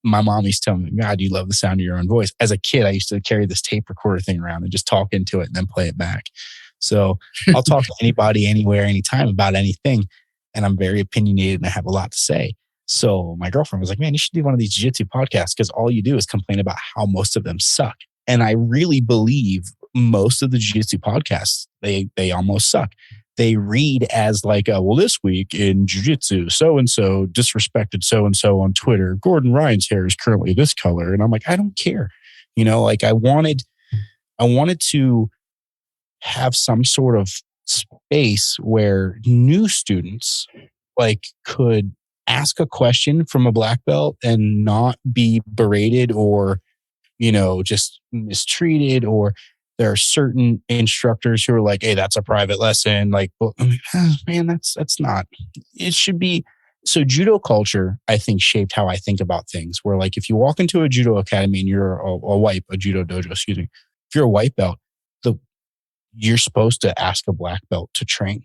my mom used to tell me, God, you love the sound of your own voice. As a kid, I used to carry this tape recorder thing around and just talk into it and then play it back. So I'll talk to anybody, anywhere, anytime about anything. And I'm very opinionated and I have a lot to say. So my girlfriend was like, man, you should do one of these jiu-jitsu podcasts, because all you do is complain about how most of them suck. And I really believe most of the jiu-jitsu podcasts, they almost suck. They read as like, well, this week in jiu-jitsu, so-and-so disrespected so-and-so on Twitter. Gordon Ryan's hair is currently this color. And I'm like, I don't care. I wanted to have some sort of space where new students could ask a question from a black belt and not be berated or, just mistreated. Or there are certain instructors who are like, hey, that's a private lesson. Like, well, man, that's not, it should be. So judo culture, I think, shaped how I think about things, where like, if you walk into a judo academy and you're a judo dojo, excuse me, if you're a white belt, you're supposed to ask a black belt to train.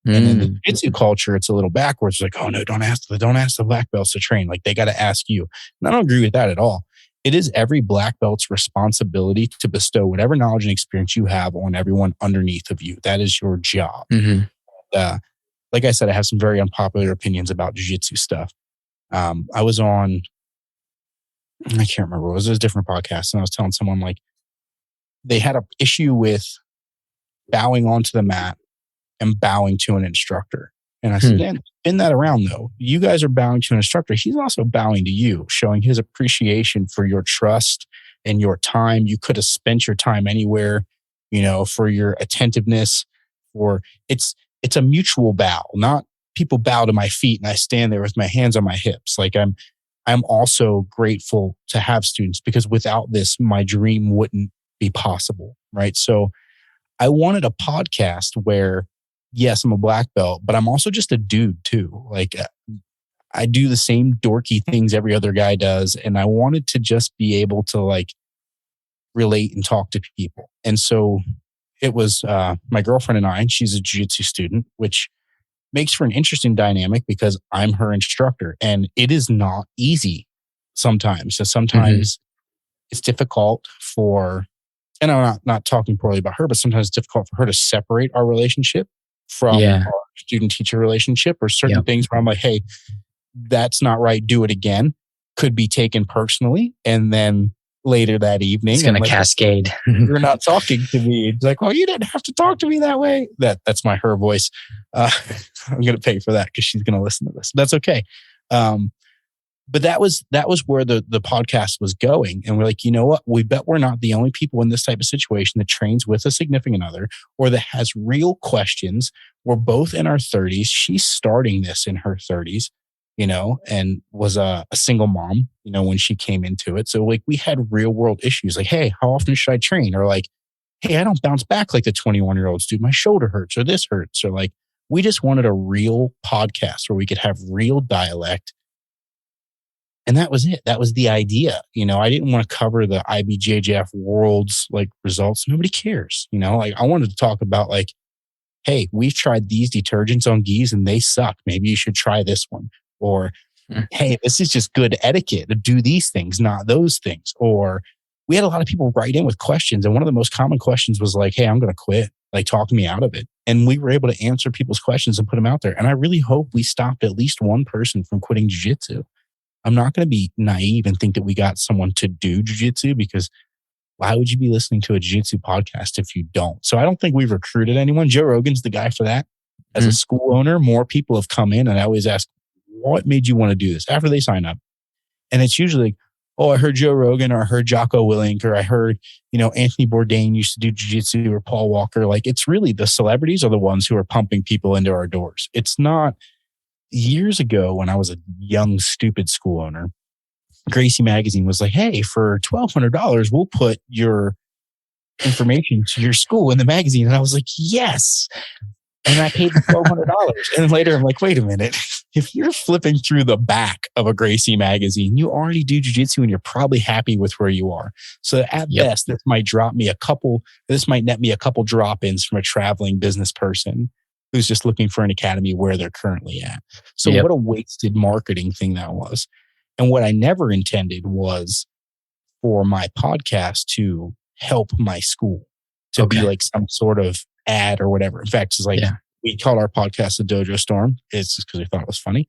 And in the jiu-jitsu culture, it's a little backwards. Like, oh no, don't ask the black belts to train. Like, they got to ask you. And I don't agree with that at all. It is every black belt's responsibility to bestow whatever knowledge and experience you have on everyone underneath of you. That is your job. Like I said, I have some very unpopular opinions about jiu-jitsu stuff. I was on, I can't remember, it was a different podcast, and I was telling someone like they had an issue with bowing onto the mat and bowing to an instructor. And I said, man, spin that around though. You guys are bowing to an instructor. He's also bowing to you, showing his appreciation for your trust, and your time. You could have spent your time anywhere, for your attentiveness. Or it's a mutual bow, not people bow to my feet and I stand there with my hands on my hips. Like I'm also grateful to have students, because without this, my dream wouldn't be possible. Right. So I wanted a podcast where, yes, I'm a black belt, but I'm also just a dude too. Like I do the same dorky things every other guy does. And I wanted to just be able to like relate and talk to people. And so it was my girlfriend and I, and she's a jiu-jitsu student, which makes for an interesting dynamic because I'm her instructor, and it is not easy sometimes. So sometimes it's difficult and I'm not talking poorly about her, but sometimes it's difficult for her to separate our relationship from our student-teacher relationship, or certain things where I'm like, hey, that's not right, do it again, could be taken personally. And then later that evening, it's going to cascade. You're not talking to me. It's like, well, you didn't have to talk to me that way. That's my her voice. I'm going to pay for that because she's going to listen to this. That's okay. But that was where the podcast was going. And we're like, you know what? We bet we're not the only people in this type of situation that trains with a significant other or that has real questions. We're both in our 30s. She's starting this in her 30s, and was a single mom, when she came into it. So like we had real world issues like, hey, how often should I train? Or like, hey, I don't bounce back like the 21-year-olds do. My shoulder hurts or this hurts. Or like, we just wanted a real podcast where we could have real dialect. And that was it. That was the idea. I didn't want to cover the IBJJF world's like results. Nobody cares. Like I wanted to talk about like, hey, we've tried these detergents on geese and they suck. Maybe you should try this one. Or, hey, this is just good etiquette to do these things, not those things. Or we had a lot of people write in with questions. And one of the most common questions was like, hey, I'm going to quit. Like, talk me out of it. And we were able to answer people's questions and put them out there. And I really hope we stopped at least one person from quitting jiu-jitsu. I'm not going to be naive and think that we got someone to do jiu-jitsu, because why would you be listening to a jiu-jitsu podcast if you don't? So I don't think we've recruited anyone. Joe Rogan's the guy for that. As a school owner, more people have come in, and I always ask, what made you want to do this after they sign up? And it's usually like, oh, I heard Joe Rogan, or I heard Jocko Willink, or I heard, Anthony Bourdain used to do jiu-jitsu, or Paul Walker. Like, it's really the celebrities are the ones who are pumping people into our doors. It's not. Years ago, when I was a young, stupid school owner, Gracie Magazine was like, hey, for $1,200, we'll put your information to your school in the magazine. And I was like, yes. And I paid the $1,200. And then later I'm like, wait a minute. If you're flipping through the back of a Gracie magazine, you already do jiu-jitsu and you're probably happy with where you are. So at best, this might net me a couple drop-ins from a traveling business person who's just looking for an academy where they're currently at. So what a wasted marketing thing that was. And what I never intended was for my podcast to help my school, to be like some sort of ad or whatever. In fact, it's like we called our podcast the Dojo Storm. It's just because we thought it was funny.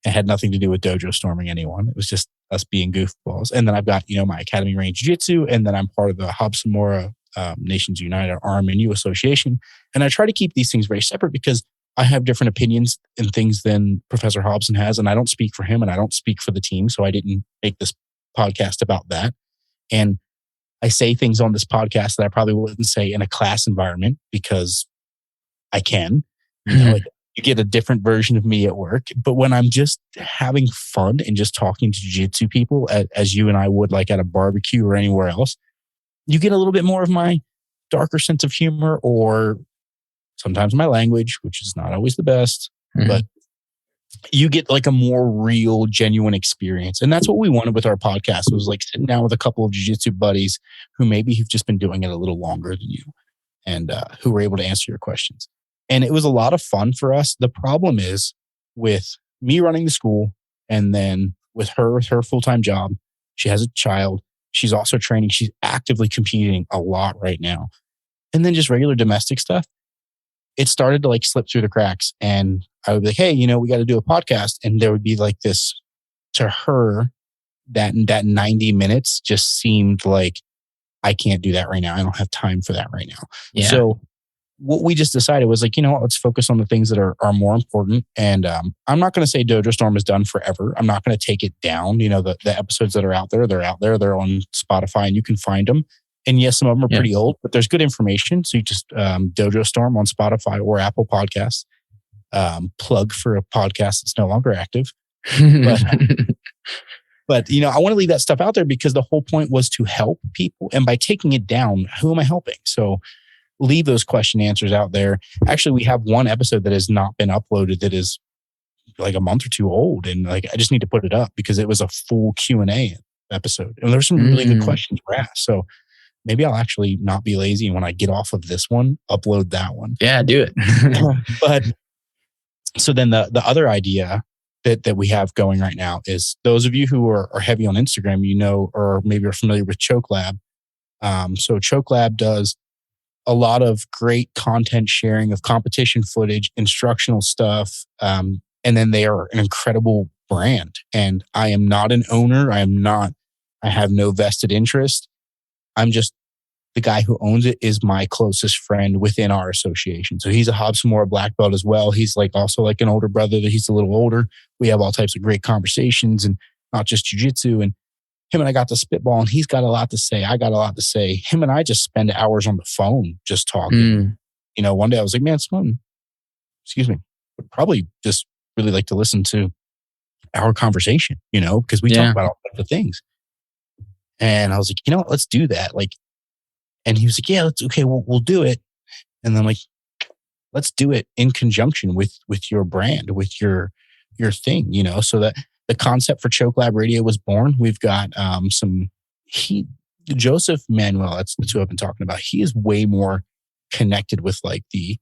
It had nothing to do with dojo storming anyone. It was just us being goofballs. And then I've got, my Academy Range Jiu-Jitsu, and then I'm part of the Robson Moura Nations United RMNU Association. And I try to keep these things very separate because I have different opinions and things than Professor Hobson has. And I don't speak for him and I don't speak for the team. So I didn't make this podcast about that. And I say things on this podcast that I probably wouldn't say in a class environment because I can. Like, you get a different version of me at work. But when I'm just having fun and just talking to jiu-jitsu people as you and I would like at a barbecue or anywhere else, you get a little bit more of my darker sense of humor, or sometimes my language, which is not always the best, but you get like a more real, genuine experience. And that's what we wanted with our podcast. It was like sitting down with a couple of jiu-jitsu buddies who maybe have just been doing it a little longer than you, and who were able to answer your questions. And it was a lot of fun for us. The problem is with me running the school, and then with her full-time job, she has a child. She's also training. She's actively competing a lot right now. And then just regular domestic stuff. It started to like slip through the cracks. And I would be like, hey, we got to do a podcast. And there would be like this, to her, that 90 minutes just seemed like, I can't do that right now. I don't have time for that right now. Yeah. So what we just decided was like, let's focus on the things that are more important. And I'm not going to say Dojo Storm is done forever. I'm not going to take it down. The episodes that are out there, they're out there. They're on Spotify and you can find them. And yes, some of them are pretty old, but there's good information. So you just Dojo Storm on Spotify or Apple Podcasts. Plug for a podcast that's no longer active. But I want to leave that stuff out there because the whole point was to help people. And by taking it down, who am I helping? So leave those question answers out there. Actually, we have one episode that has not been uploaded that is like a month or two old. And like, I just need to put it up because it was a full Q&A episode. And there's some really good questions were asked. So maybe I'll actually not be lazy. And when I get off of this one, upload that one. Yeah, do it. But so then the other idea that we have going right now is those of you who are heavy on Instagram, or maybe are familiar with Choke Lab. So Choke Lab does a lot of great content sharing of competition footage, instructional stuff. And then they are an incredible brand. And I am not an owner. I have no vested interest. I'm just the guy who owns it is my closest friend within our association. So he's a Robson Moura black belt as well. He's also an older brother that he's a little older. We have all types of great conversations and not just jiu-jitsu. And him and I got to spitball and he's got a lot to say. I got a lot to say. Him and I just spend hours on the phone just talking. One day I was like, man, someone, would probably just really like to listen to our conversation, because we talk about all types of things. And I was like, what, let's do that. And he was like, yeah, we'll do it. And then I'm like, let's do it in conjunction with your brand, with your thing, so that the concept for Choke Lab Radio was born. We've got Joseph Manuel, that's who I've been talking about. He is way more connected with the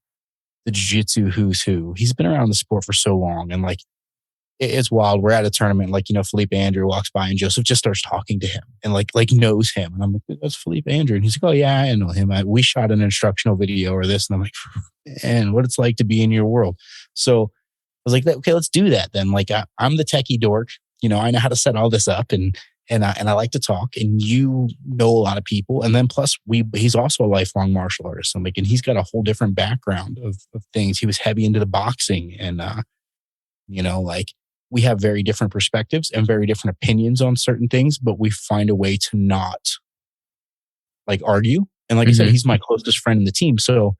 jiu-jitsu who's who. He's been around the sport for so long. And it's wild. We're at a tournament, Felipe Andrew walks by and Joseph just starts talking to him and knows him. And I'm like, that's Felipe Andrew. And he's like, oh yeah, I know him. We shot an instructional video or this. And I'm like, man, what it's like to be in your world. So I was like, okay, let's do that then. I'm the techie dork. I know how to set all this up and I like to talk and a lot of people. And then plus he's also a lifelong martial artist. And he's got a whole different background of things. He was heavy into the boxing and, we have very different perspectives and very different opinions on certain things, but we find a way to not argue. And I said, he's my closest friend in the team. So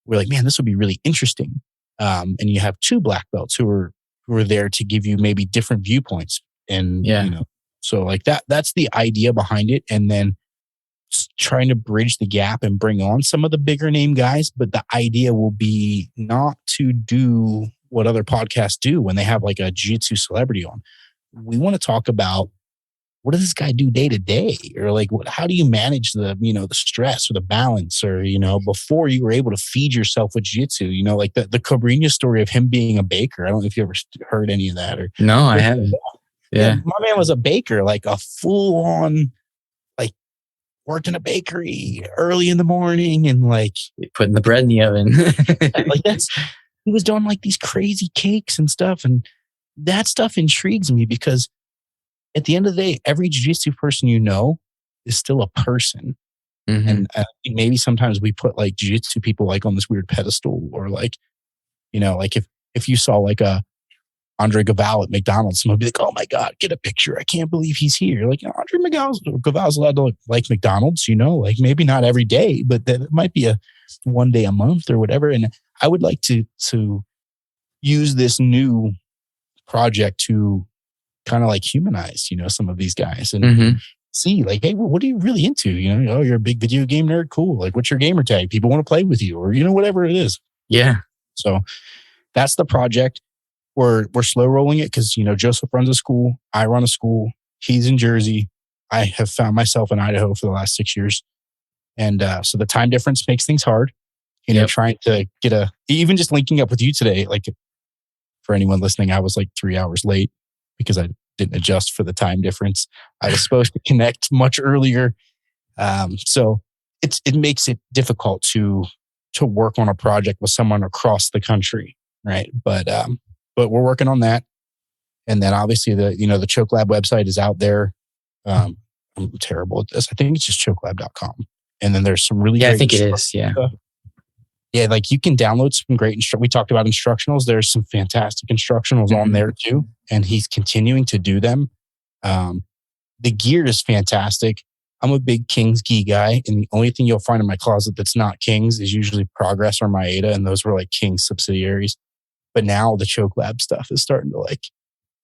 we're like, man, this will be really interesting. And you have two black belts who are there to give you maybe different viewpoints. And, so that's the idea behind it. And then trying to bridge the gap and bring on some of the bigger name guys. But the idea will be not to do what other podcasts do when they have a jiu-jitsu celebrity on. We want to talk about what does this guy do day to day? Or how do you manage the stress or the balance or, before you were able to feed yourself with jiu-jitsu, the Cobrinha story of him being a baker. I don't know if you ever heard any of that or. No, I haven't. Yeah. My man was a baker, a full on, worked in a bakery early in the morning and putting the bread in the oven. He was doing these crazy cakes and stuff. And that stuff intrigues me because at the end of the day, every jiu-jitsu person is still a person. Mm-hmm. And I think maybe sometimes we put jiu-jitsu people on this weird pedestal or if you saw a Andre Gaval at McDonald's, someone would be like, oh my God, get a picture. I can't believe he's here. Andre Gaval's allowed to like McDonald's, maybe not every day, but that might be a one day a month or whatever. And I would like to use this new project to kind of humanize, some of these guys and see hey, what are you really into? Oh, you're a big video game nerd. Cool. What's your gamer tag? People want to play with you or, whatever it is. Yeah. So that's the project. We're slow rolling it because, Joseph runs a school. I run a school. He's in Jersey. I have found myself in Idaho for the last 6 years. And so the time difference makes things hard. Trying to get even just linking up with you today, for anyone listening, I was 3 hours late because I didn't adjust for the time difference. I was supposed to connect much earlier. So it makes it difficult to work on a project with someone across the country. Right. But we're working on that. And then obviously the Choke Lab website is out there. I'm terrible at this. I think it's just chokelab.com. And then there's some really great I think it is. Yeah. stuff. Yeah, like you can download some great we talked about instructionals. There's some fantastic instructionals on there too, and he's continuing to do them. The gear is fantastic. I'm a big Kings gi guy, and the only thing you'll find in my closet that's not Kings is usually Progress or Maeda, and those were like Kings subsidiaries. But now the Choke Lab stuff is starting to like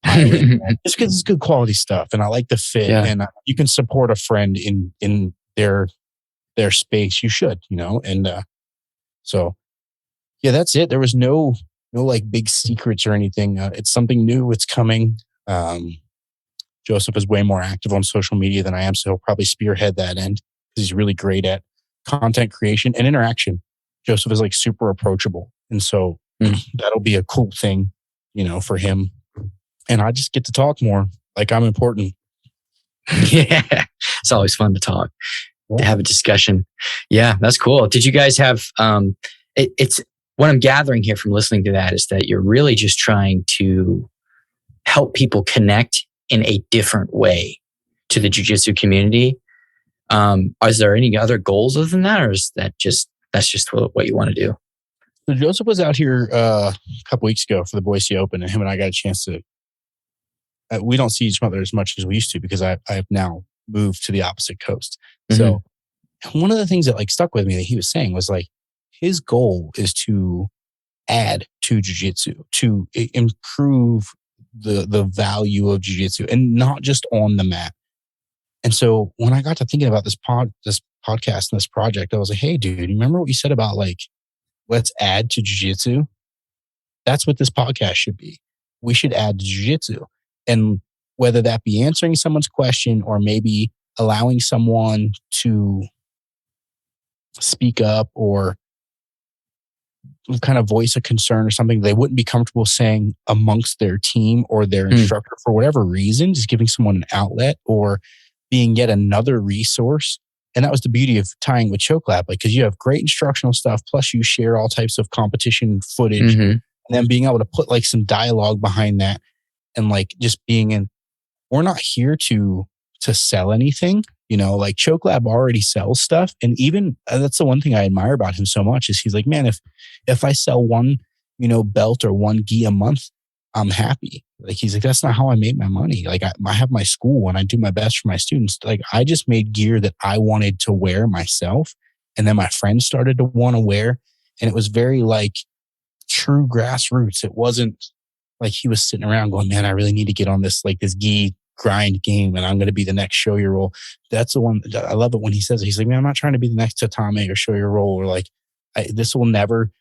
pile in, just because it's good quality stuff, and I like the fit, and you can support a friend in their space. You should, and so yeah, that's it. There was no like big secrets or anything. It's something new. It's coming. Joseph is way more active on social media than I am, so he'll probably spearhead that end because he's really great at content creation and interaction. Joseph is like super approachable, and so that'll be a cool thing, for him. And I just get to talk more, like I'm important. Yeah, it's always fun to talk, to have a discussion. Yeah, that's cool. Did you guys have? It's what I'm gathering here from listening to that is that you're really just trying to help people connect in a different way to the jiu-jitsu community. Is there any other goals other than that, or is that's just what you want to do? So Joseph was out here a couple weeks ago for the Boise Open, and him and I got a chance to. We don't see each other as much as we used to because I have now moved to the opposite coast. So one of the things that like stuck with me that he was saying was like his goal is to add to jiu-jitsu, to improve the value of jiu-jitsu, and not just on the mat. And so when I got to thinking about this podcast and this project, I was like, hey, dude, remember what you said about like, let's add to jiu-jitsu? That's what this podcast should be. We should add to jiu-jitsu. And whether that be answering someone's question or maybe allowing someone to speak up or kind of voice a concern or something they wouldn't be comfortable saying amongst their team or their instructor for whatever reason, just giving someone an outlet or being yet another resource. And that was the beauty of tying with Choke Lab, like, because you have great instructional stuff, plus you share all types of competition footage, and then being able to put like some dialogue behind that, and like just being in. We're not here to sell anything, like Choke Lab already sells stuff, and even that's the one thing I admire about him so much is he's like, man, if I sell one, belt or one gi a month, I'm happy. Like he's like, that's not how I make my money. Like I have my school and I do my best for my students. Like I just made gear that I wanted to wear myself. And then my friends started to want to wear. And it was very like true grassroots. It wasn't like he was sitting around going, man, I really need to get on this, like this gi grind game and I'm going to be the next show your role. That's the one that I love it when he says it. He's like, man, I'm not trying to be the next tatame or show your role, or like, this will never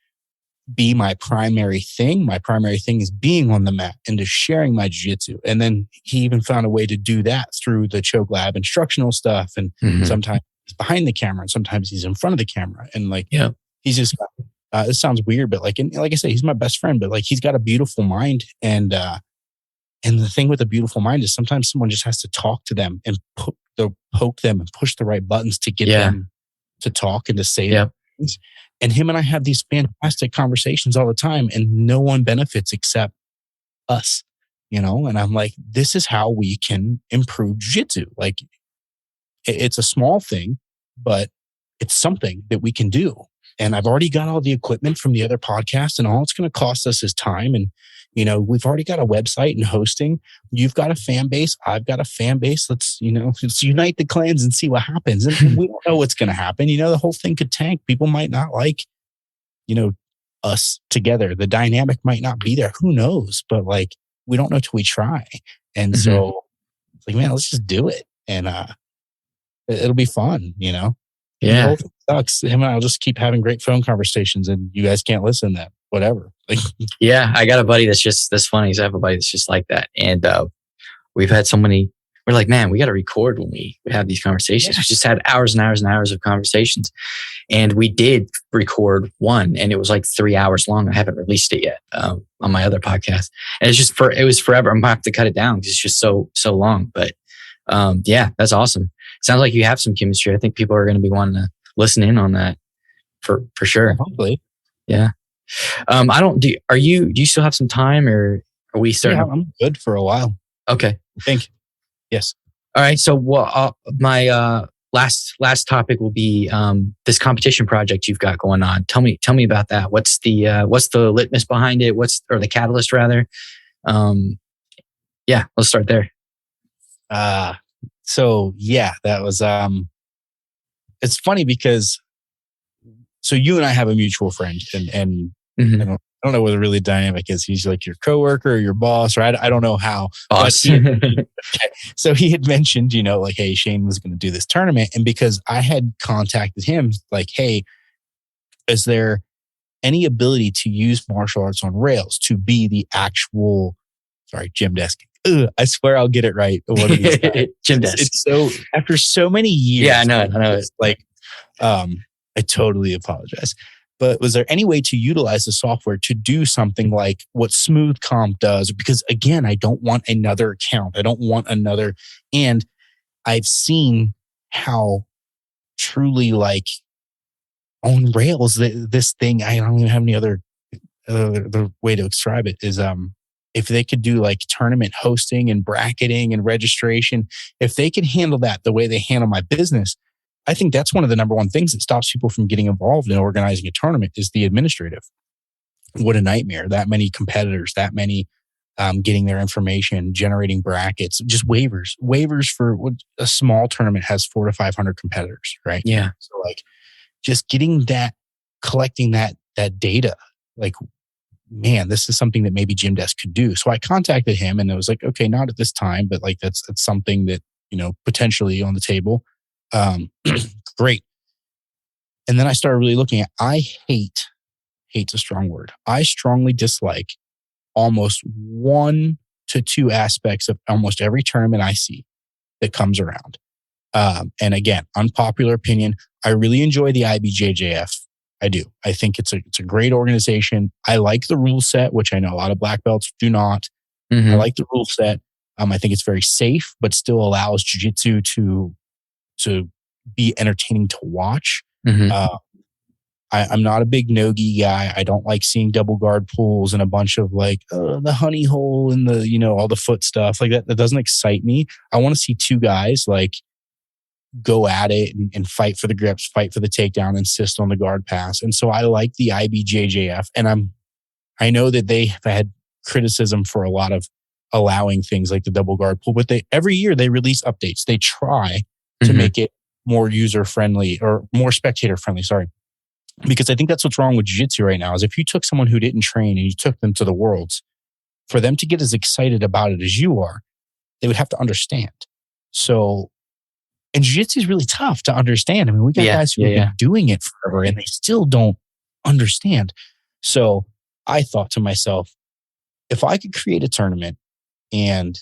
be my primary thing. My primary thing is being on the mat and just sharing my jiu-jitsu. And then he even found a way to do that through the Choke Lab instructional stuff. And sometimes he's behind the camera and sometimes he's in front of the camera. And like, he's just, it sounds weird, but like I say, he's my best friend, but like, he's got a beautiful mind. And the thing with a beautiful mind is sometimes someone just has to talk to them and poke them and push the right buttons to get them to talk and to say things. And him and I have these fantastic conversations all the time, and no one benefits except us, and I'm like, this is how we can improve jiu-jitsu. Like it's a small thing, but it's something that we can do. And I've already got all the equipment from the other podcast, and all it's going to cost us is time. And, we've already got a website and hosting. You've got a fan base. I've got a fan base. Let's unite the clans and see what happens. And we don't know what's going to happen. The whole thing could tank. People might not like, us together. The dynamic might not be there. Who knows? But like, we don't know till we try. And so it's like, man, let's just do it. And it'll be fun, The whole thing sucks. Him and I'll just keep having great phone conversations, and you guys can't listen to that. Whatever. Like, yeah, I got a buddy that's funny. I have a buddy that's just like that. And we've had so many, we're like, man, we got to record when we have these conversations. We just had hours and hours and hours of conversations. And we did record one, and it was like 3 hours long. I haven't released it yet on my other podcast. And it was forever. I'm going to have to cut it down because it's just so long. But yeah, that's awesome. Sounds like you have some chemistry. I think people are going to be wanting to listen in on that for sure. Hopefully. Yeah. Do you still have some time, or are we starting? Yeah, I'm good for a while. Okay. I think. Yes. All right. So my last topic will be this competition project you've got going on. Tell me about that. What's the litmus behind it? Or the catalyst rather? Yeah, let's start there. So yeah, that was it's funny because so you and I have a mutual friend, and Mm-hmm. I don't know what the really dynamic is. He's like your coworker or your boss, or I don't know how. Boss. So he had mentioned, like, hey, Shane was going to do this tournament. And because I had contacted him, like, hey, is there any ability to use martial arts on rails to be the actual, Gymdesk. I swear I'll get it right. One of these times. Gymdesk. It's so, after so many years. Yeah, I know. It's like, I totally apologize. But was there any way to utilize the software to do something like what Smooth Comp does? Because again, I don't want another account. I don't want another. And I've seen how truly like on rails, this thing, I don't even have any other the way to describe it is, if they could do like tournament hosting and bracketing and registration, if they could handle that the way they handle my business, I think that's one of the number one things that stops people from getting involved in organizing a tournament is the administrative. What a nightmare. That many competitors, that many getting their information, generating brackets, just waivers. Waivers for what a small tournament has 400 to 500 competitors, right? Yeah. So like just getting that, collecting that data, like, man, this is something that maybe Gymdesk could do. So I contacted him and it was like, okay, not at this time, but like that's something that, potentially on the table. Great. And then I started really looking at, hate's a strong word. I strongly dislike almost 1 to 2 aspects of almost every tournament I see that comes around. And again, unpopular opinion, I really enjoy the IBJJF. I do. I think it's a great organization. I like the rule set, which I know a lot of black belts do not. Mm-hmm. I like the rule set. I think it's very safe, but still allows jiu-jitsu to be entertaining to watch. Mm-hmm. I'm not a big no-gi guy. I don't like seeing double guard pulls and a bunch of like the honey hole and the, all the foot stuff like that. That doesn't excite me. I want to see 2 guys like go at it and fight for the grips, fight for the takedown, insist on the guard pass. And so I like the IBJJF, and I know that they have had criticism for a lot of allowing things like the double guard pull, but every year they release updates. They try to make it more user friendly or more spectator friendly. Sorry. Because I think that's what's wrong with jiu-jitsu right now is if you took someone who didn't train and you took them to the worlds, for them to get as excited about it as you are, they would have to understand. So, and jiu-jitsu is really tough to understand. I mean, we got guys who have been doing it forever and they still don't understand. So I thought to myself, if I could create a tournament and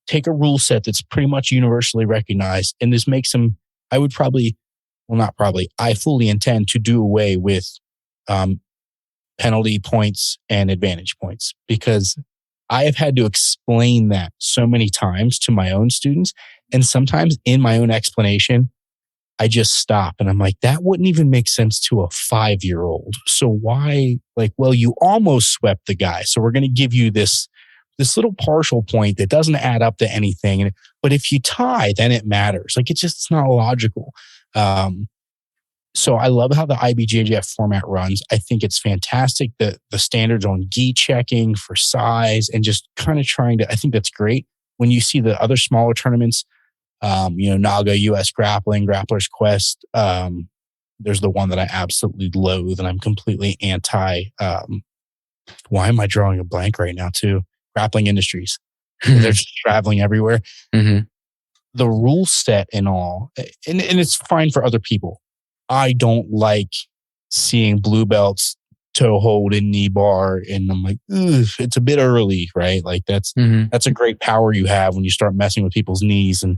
take a rule set that's pretty much universally recognized, and this makes them, I would I fully intend to do away with penalty points and advantage points, because I have had to explain that so many times to my own students. And sometimes in my own explanation, I just stop and I'm like, that wouldn't even make sense to a 5-year-old. So why, well, you almost swept the guy. So we're going to give you this little partial point that doesn't add up to anything. But if you tie, then it matters. It's not logical. So I love how the IBJJF format runs. I think it's fantastic. The standards on gi checking for size and just kind of I think that's great. When you see the other smaller tournaments, Naga, US Grappling, Grappler's Quest, there's the one that I absolutely loathe and I'm completely anti. Why am I drawing a blank right now too? Grappling Industries. They're just traveling everywhere. Mm-hmm. The rule set and all, and it's fine for other people. I don't like seeing blue belts toe hold and knee bar, and I'm like, it's a bit early, right? That's a great power you have when you start messing with people's knees. And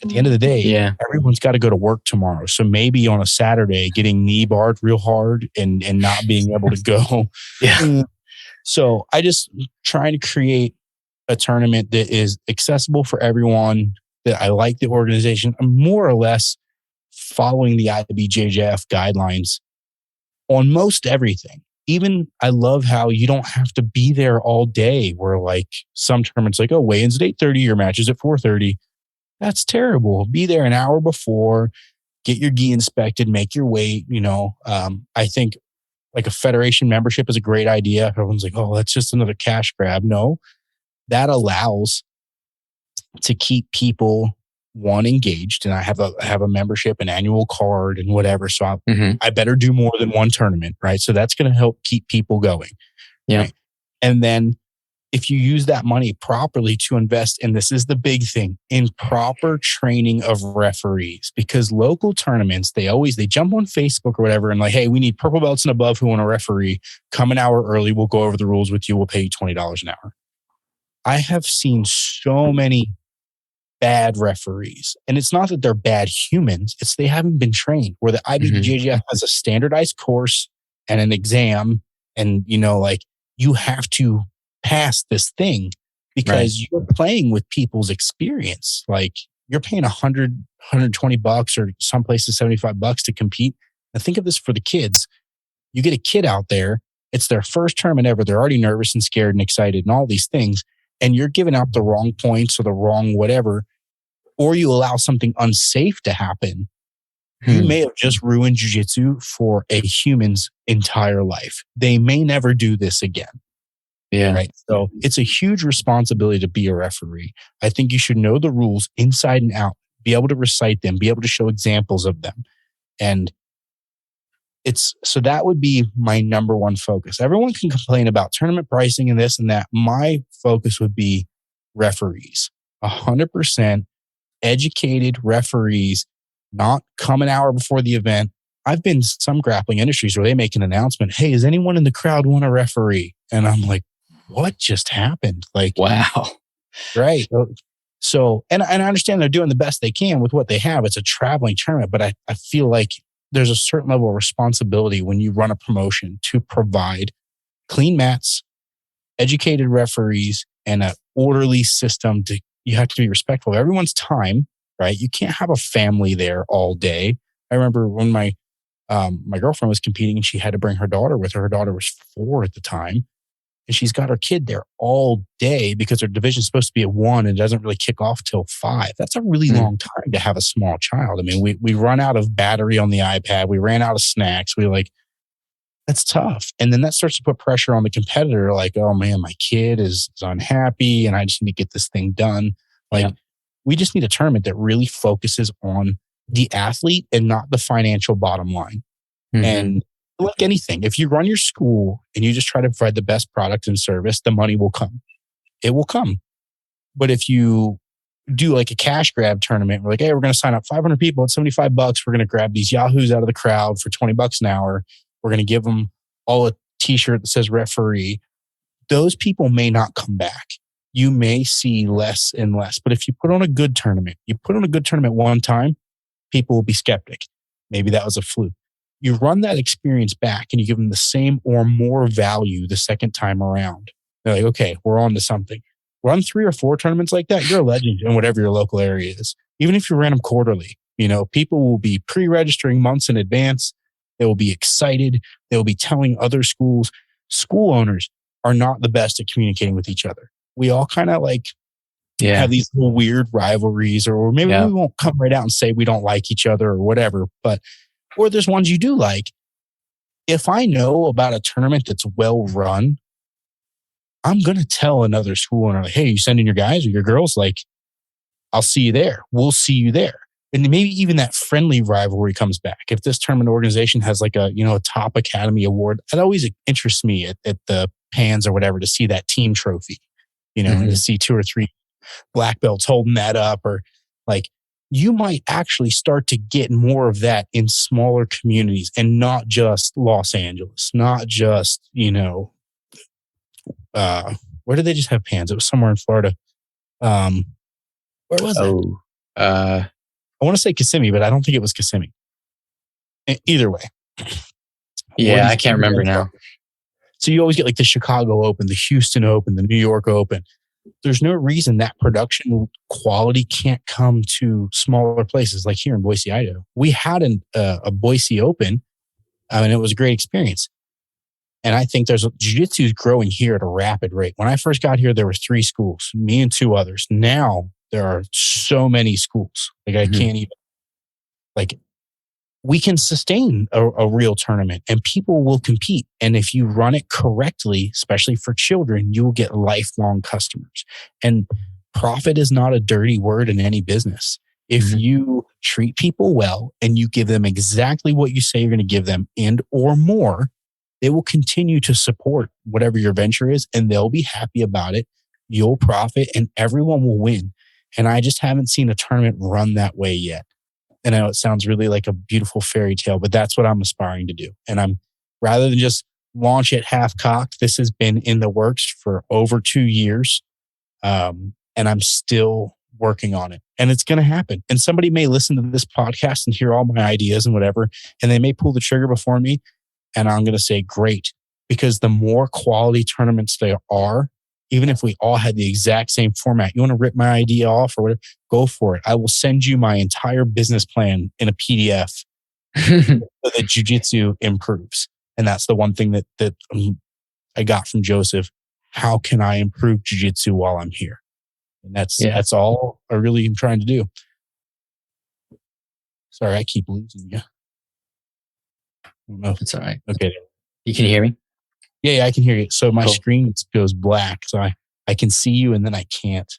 at the end of the day, everyone's got to go to work tomorrow. So maybe on a Saturday, getting knee barred real hard and not being able to go. So I just trying to create a tournament that is accessible for everyone, that I like the organization. I'm more or less following the IBJJF guidelines on most everything. Even I love how you don't have to be there all day, where some tournaments weigh-ins at 8:30, your matches at 4:30. That's terrible. Be there an hour before, get your gi inspected, make your weight. I think like a federation membership is a great idea. Everyone's like, oh, that's just another cash grab. No, that allows to keep people engaged. And I have a membership, an annual card and whatever. So I better do more than one tournament, right? So that's going to help keep people going. Yeah. Right? And then if you use that money properly to invest, and this is the big thing, in proper training of referees, because local tournaments, they jump on Facebook or whatever and like, hey, we need purple belts and above who want a referee. Come an hour early. We'll go over the rules with you. We'll pay you $20 an hour. I have seen so many bad referees, and it's not that they're bad humans. It's they haven't been trained, where the IBJJF has a standardized course and an exam. And, you have to pass this thing because you're playing with people's experience. Like you're paying $100, $120 or some places $75 to compete. And think of this for the kids. You get a kid out there, it's their first tournament ever. They're already nervous and scared and excited and all these things. And you're giving out the wrong points or the wrong whatever, or you allow something unsafe to happen. You may have just ruined jiu-jitsu for a human's entire life. They may never do this again. Yeah. Right. So it's a huge responsibility to be a referee. I think you should know the rules inside and out, be able to recite them, be able to show examples of them. And so that would be my number one focus. Everyone can complain about tournament pricing and this and that. My focus would be referees, 100% educated referees, not come an hour before the event. I've been in some grappling industries where they make an announcement, hey, does anyone in the crowd want a referee? And I'm like, what just happened? Like, wow. Right. So, and I understand they're doing the best they can with what they have. It's a traveling tournament, but I feel like there's a certain level of responsibility when you run a promotion to provide clean mats, educated referees, and an orderly system. You have to be respectful of everyone's time, right? You can't have a family there all day. I remember when my girlfriend was competing and she had to bring her daughter with her. Her daughter was 4 at the time. And she's got her kid there all day because her division is supposed to be at 1 and it doesn't really kick off till 5. That's a really long time to have a small child. I mean, we run out of battery on the iPad. We ran out of snacks. That's tough. And then that starts to put pressure on the competitor. Like, oh man, my kid is unhappy and I just need to get this thing done. We just need a tournament that really focuses on the athlete and not the financial bottom line. And like anything, if you run your school and you just try to provide the best product and service, the money will come. It will come. But if you do like a cash grab tournament, we're like, hey, we're going to sign up 500 people at $75. We're going to grab these yahoos out of the crowd for $20 an hour. We're going to give them all a t-shirt that says referee. Those people may not come back. You may see less and less. But if you put on a good tournament, one time, people will be skeptic. Maybe that was a fluke. You run that experience back and you give them the same or more value the second time around. They're like, okay, we're on to something. Run 3 or 4 tournaments like that. You're a legend in whatever your local area is. Even if you ran them quarterly, people will be pre-registering months in advance. They will be excited. They will be telling other schools. School owners are not the best at communicating with each other. We all kind of have these little weird rivalries, or maybe we won't come right out and say we don't like each other or whatever, or there's ones you do like. If I know about a tournament that's well run, I'm going to tell another school owner, hey, you sending your guys or your girls? I'll see you there. We'll see you there. And maybe even that friendly rivalry comes back. If this tournament organization has a top academy award, that always interests me at the Pans or whatever to see that team trophy, and to see 2 or 3 black belts holding that up, or you might actually start to get more of that in smaller communities and not just Los Angeles, not just, where did they just have Pans? It was somewhere in Florida. Where was it? I want to say Kissimmee, but I don't think it was Kissimmee. Either way. Yeah, I can't remember now. So you always get the Chicago Open, the Houston Open, the New York Open. There's no reason that production quality can't come to smaller places like here in Boise, Idaho. We had a Boise Open, and it was a great experience. And I think jiu-jitsu is growing here at a rapid rate. When I first got here, there were 3 schools, me and 2 others. Now There are so many schools. Like I can't even, like, we can sustain a real tournament and people will compete. And if you run it correctly, especially for children, you will get lifelong customers. And profit is not a dirty word in any business. If you treat people well and you give them exactly what you say you're going to give them and or more, they will continue to support whatever your venture is and they'll be happy about it. You'll profit and everyone will win. And I just haven't seen a tournament run that way yet. And I know it sounds really like a beautiful fairy tale, but that's what I'm aspiring to do. And I'm, rather than just launch it half-cocked, this has been in the works for over 2 years. And I'm still working on it. And it's going to happen. And somebody may listen to this podcast and hear all my ideas and whatever, and they may pull the trigger before me. And I'm going to say, great. Because the more quality tournaments there are, even if we all had the exact same format, you want to rip my idea off or whatever, go for it. I will send you my entire business plan in a PDF so that jiu-jitsu improves. And that's the one thing that I got from Joseph. How can I improve jiu-jitsu while I'm here? And that's all I really am trying to do. Sorry, I keep losing you. I don't know. It's all right. Okay. You can hear me? Yeah, I can hear you. So my screen goes black. So I can see you and then I can't.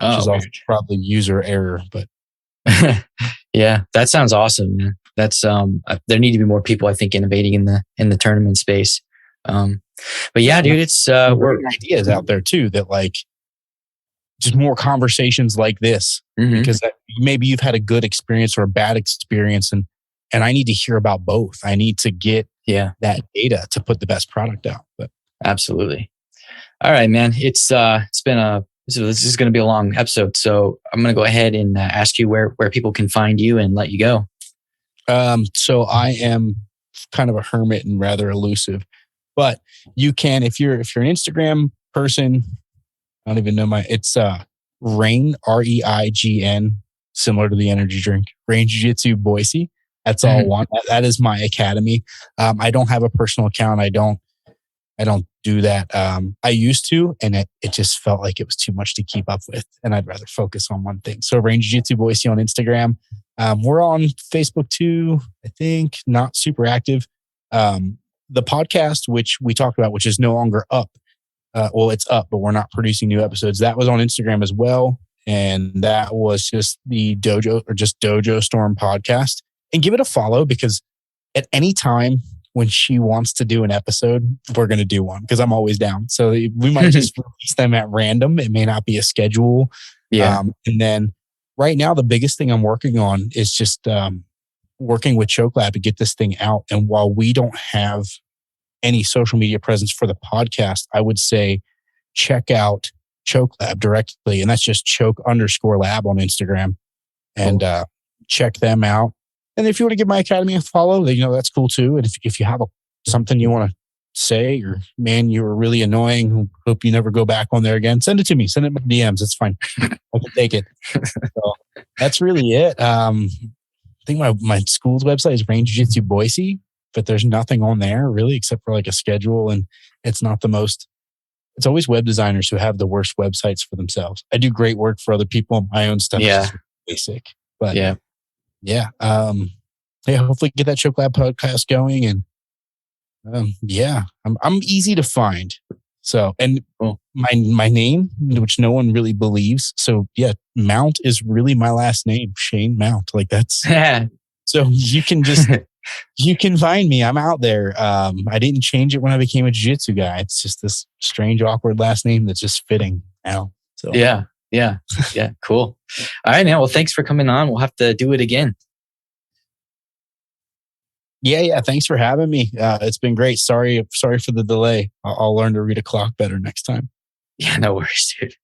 Which is also probably user error, but yeah, that sounds awesome, man. That's there need to be more people, I think, innovating in the tournament space. But yeah, dude, it's we're ideas out there too that like just more conversations like this because maybe you've had a good experience or a bad experience and I need to hear about both. I need to get that data to put the best product out. But absolutely. All right, man. It's been this is going to be a long episode, so I'm going to go ahead and ask you where people can find you and let you go. So I am kind of a hermit and rather elusive, but you can, if you're an Instagram person, I don't even know it's Rain, REIGN, similar to the energy drink, Rain Jiu Jitsu Boise. That's all one. That is my academy. I don't have a personal account. I don't do that. I used to, and it just felt like it was too much to keep up with, and I'd rather focus on one thing. So Rain Jiu Jitsu Boise on Instagram. We're on Facebook too, I think, not super active. The podcast, which we talked about, which is no longer up. Well, it's up, but we're not producing new episodes. That was on Instagram as well. And that was just the Dojo Storm podcast. And give it a follow because at any time when she wants to do an episode, we're going to do one because I'm always down. So we might just release them at random. It may not be a schedule. Yeah. And then right now, the biggest thing I'm working on is just working with Choke Lab to get this thing out. And while we don't have any social media presence for the podcast, I would say check out Choke Lab directly. And that's just choke_lab on Instagram. And check them out. And if you want to give my academy a follow, that's cool too. And if you have something you want to say, or man, you were really annoying, hope you never go back on there again, send it to me. Send it in my DMs. It's fine. I can take it. So that's really it. I think my school's website is Rain Jiu Jitsu Boise, but there's nothing on there really except for like a schedule. And it's not the most, it's always web designers who have the worst websites for themselves. I do great work for other people. My own stuff is basic, but hopefully get that Choke Lab podcast going. And I'm easy to find. So, and my name, which no one really believes. So Mount is really my last name, Shane Mount. Like that's, so you can just, you can find me. I'm out there. I didn't change it when I became a jiu-jitsu guy. It's just this strange, awkward last name that's just fitting now. So Yeah. Cool. All right, man. Well, thanks for coming on. We'll have to do it again. Yeah. Thanks for having me. It's been great. Sorry for the delay. I'll learn to read a clock better next time. Yeah, no worries, dude.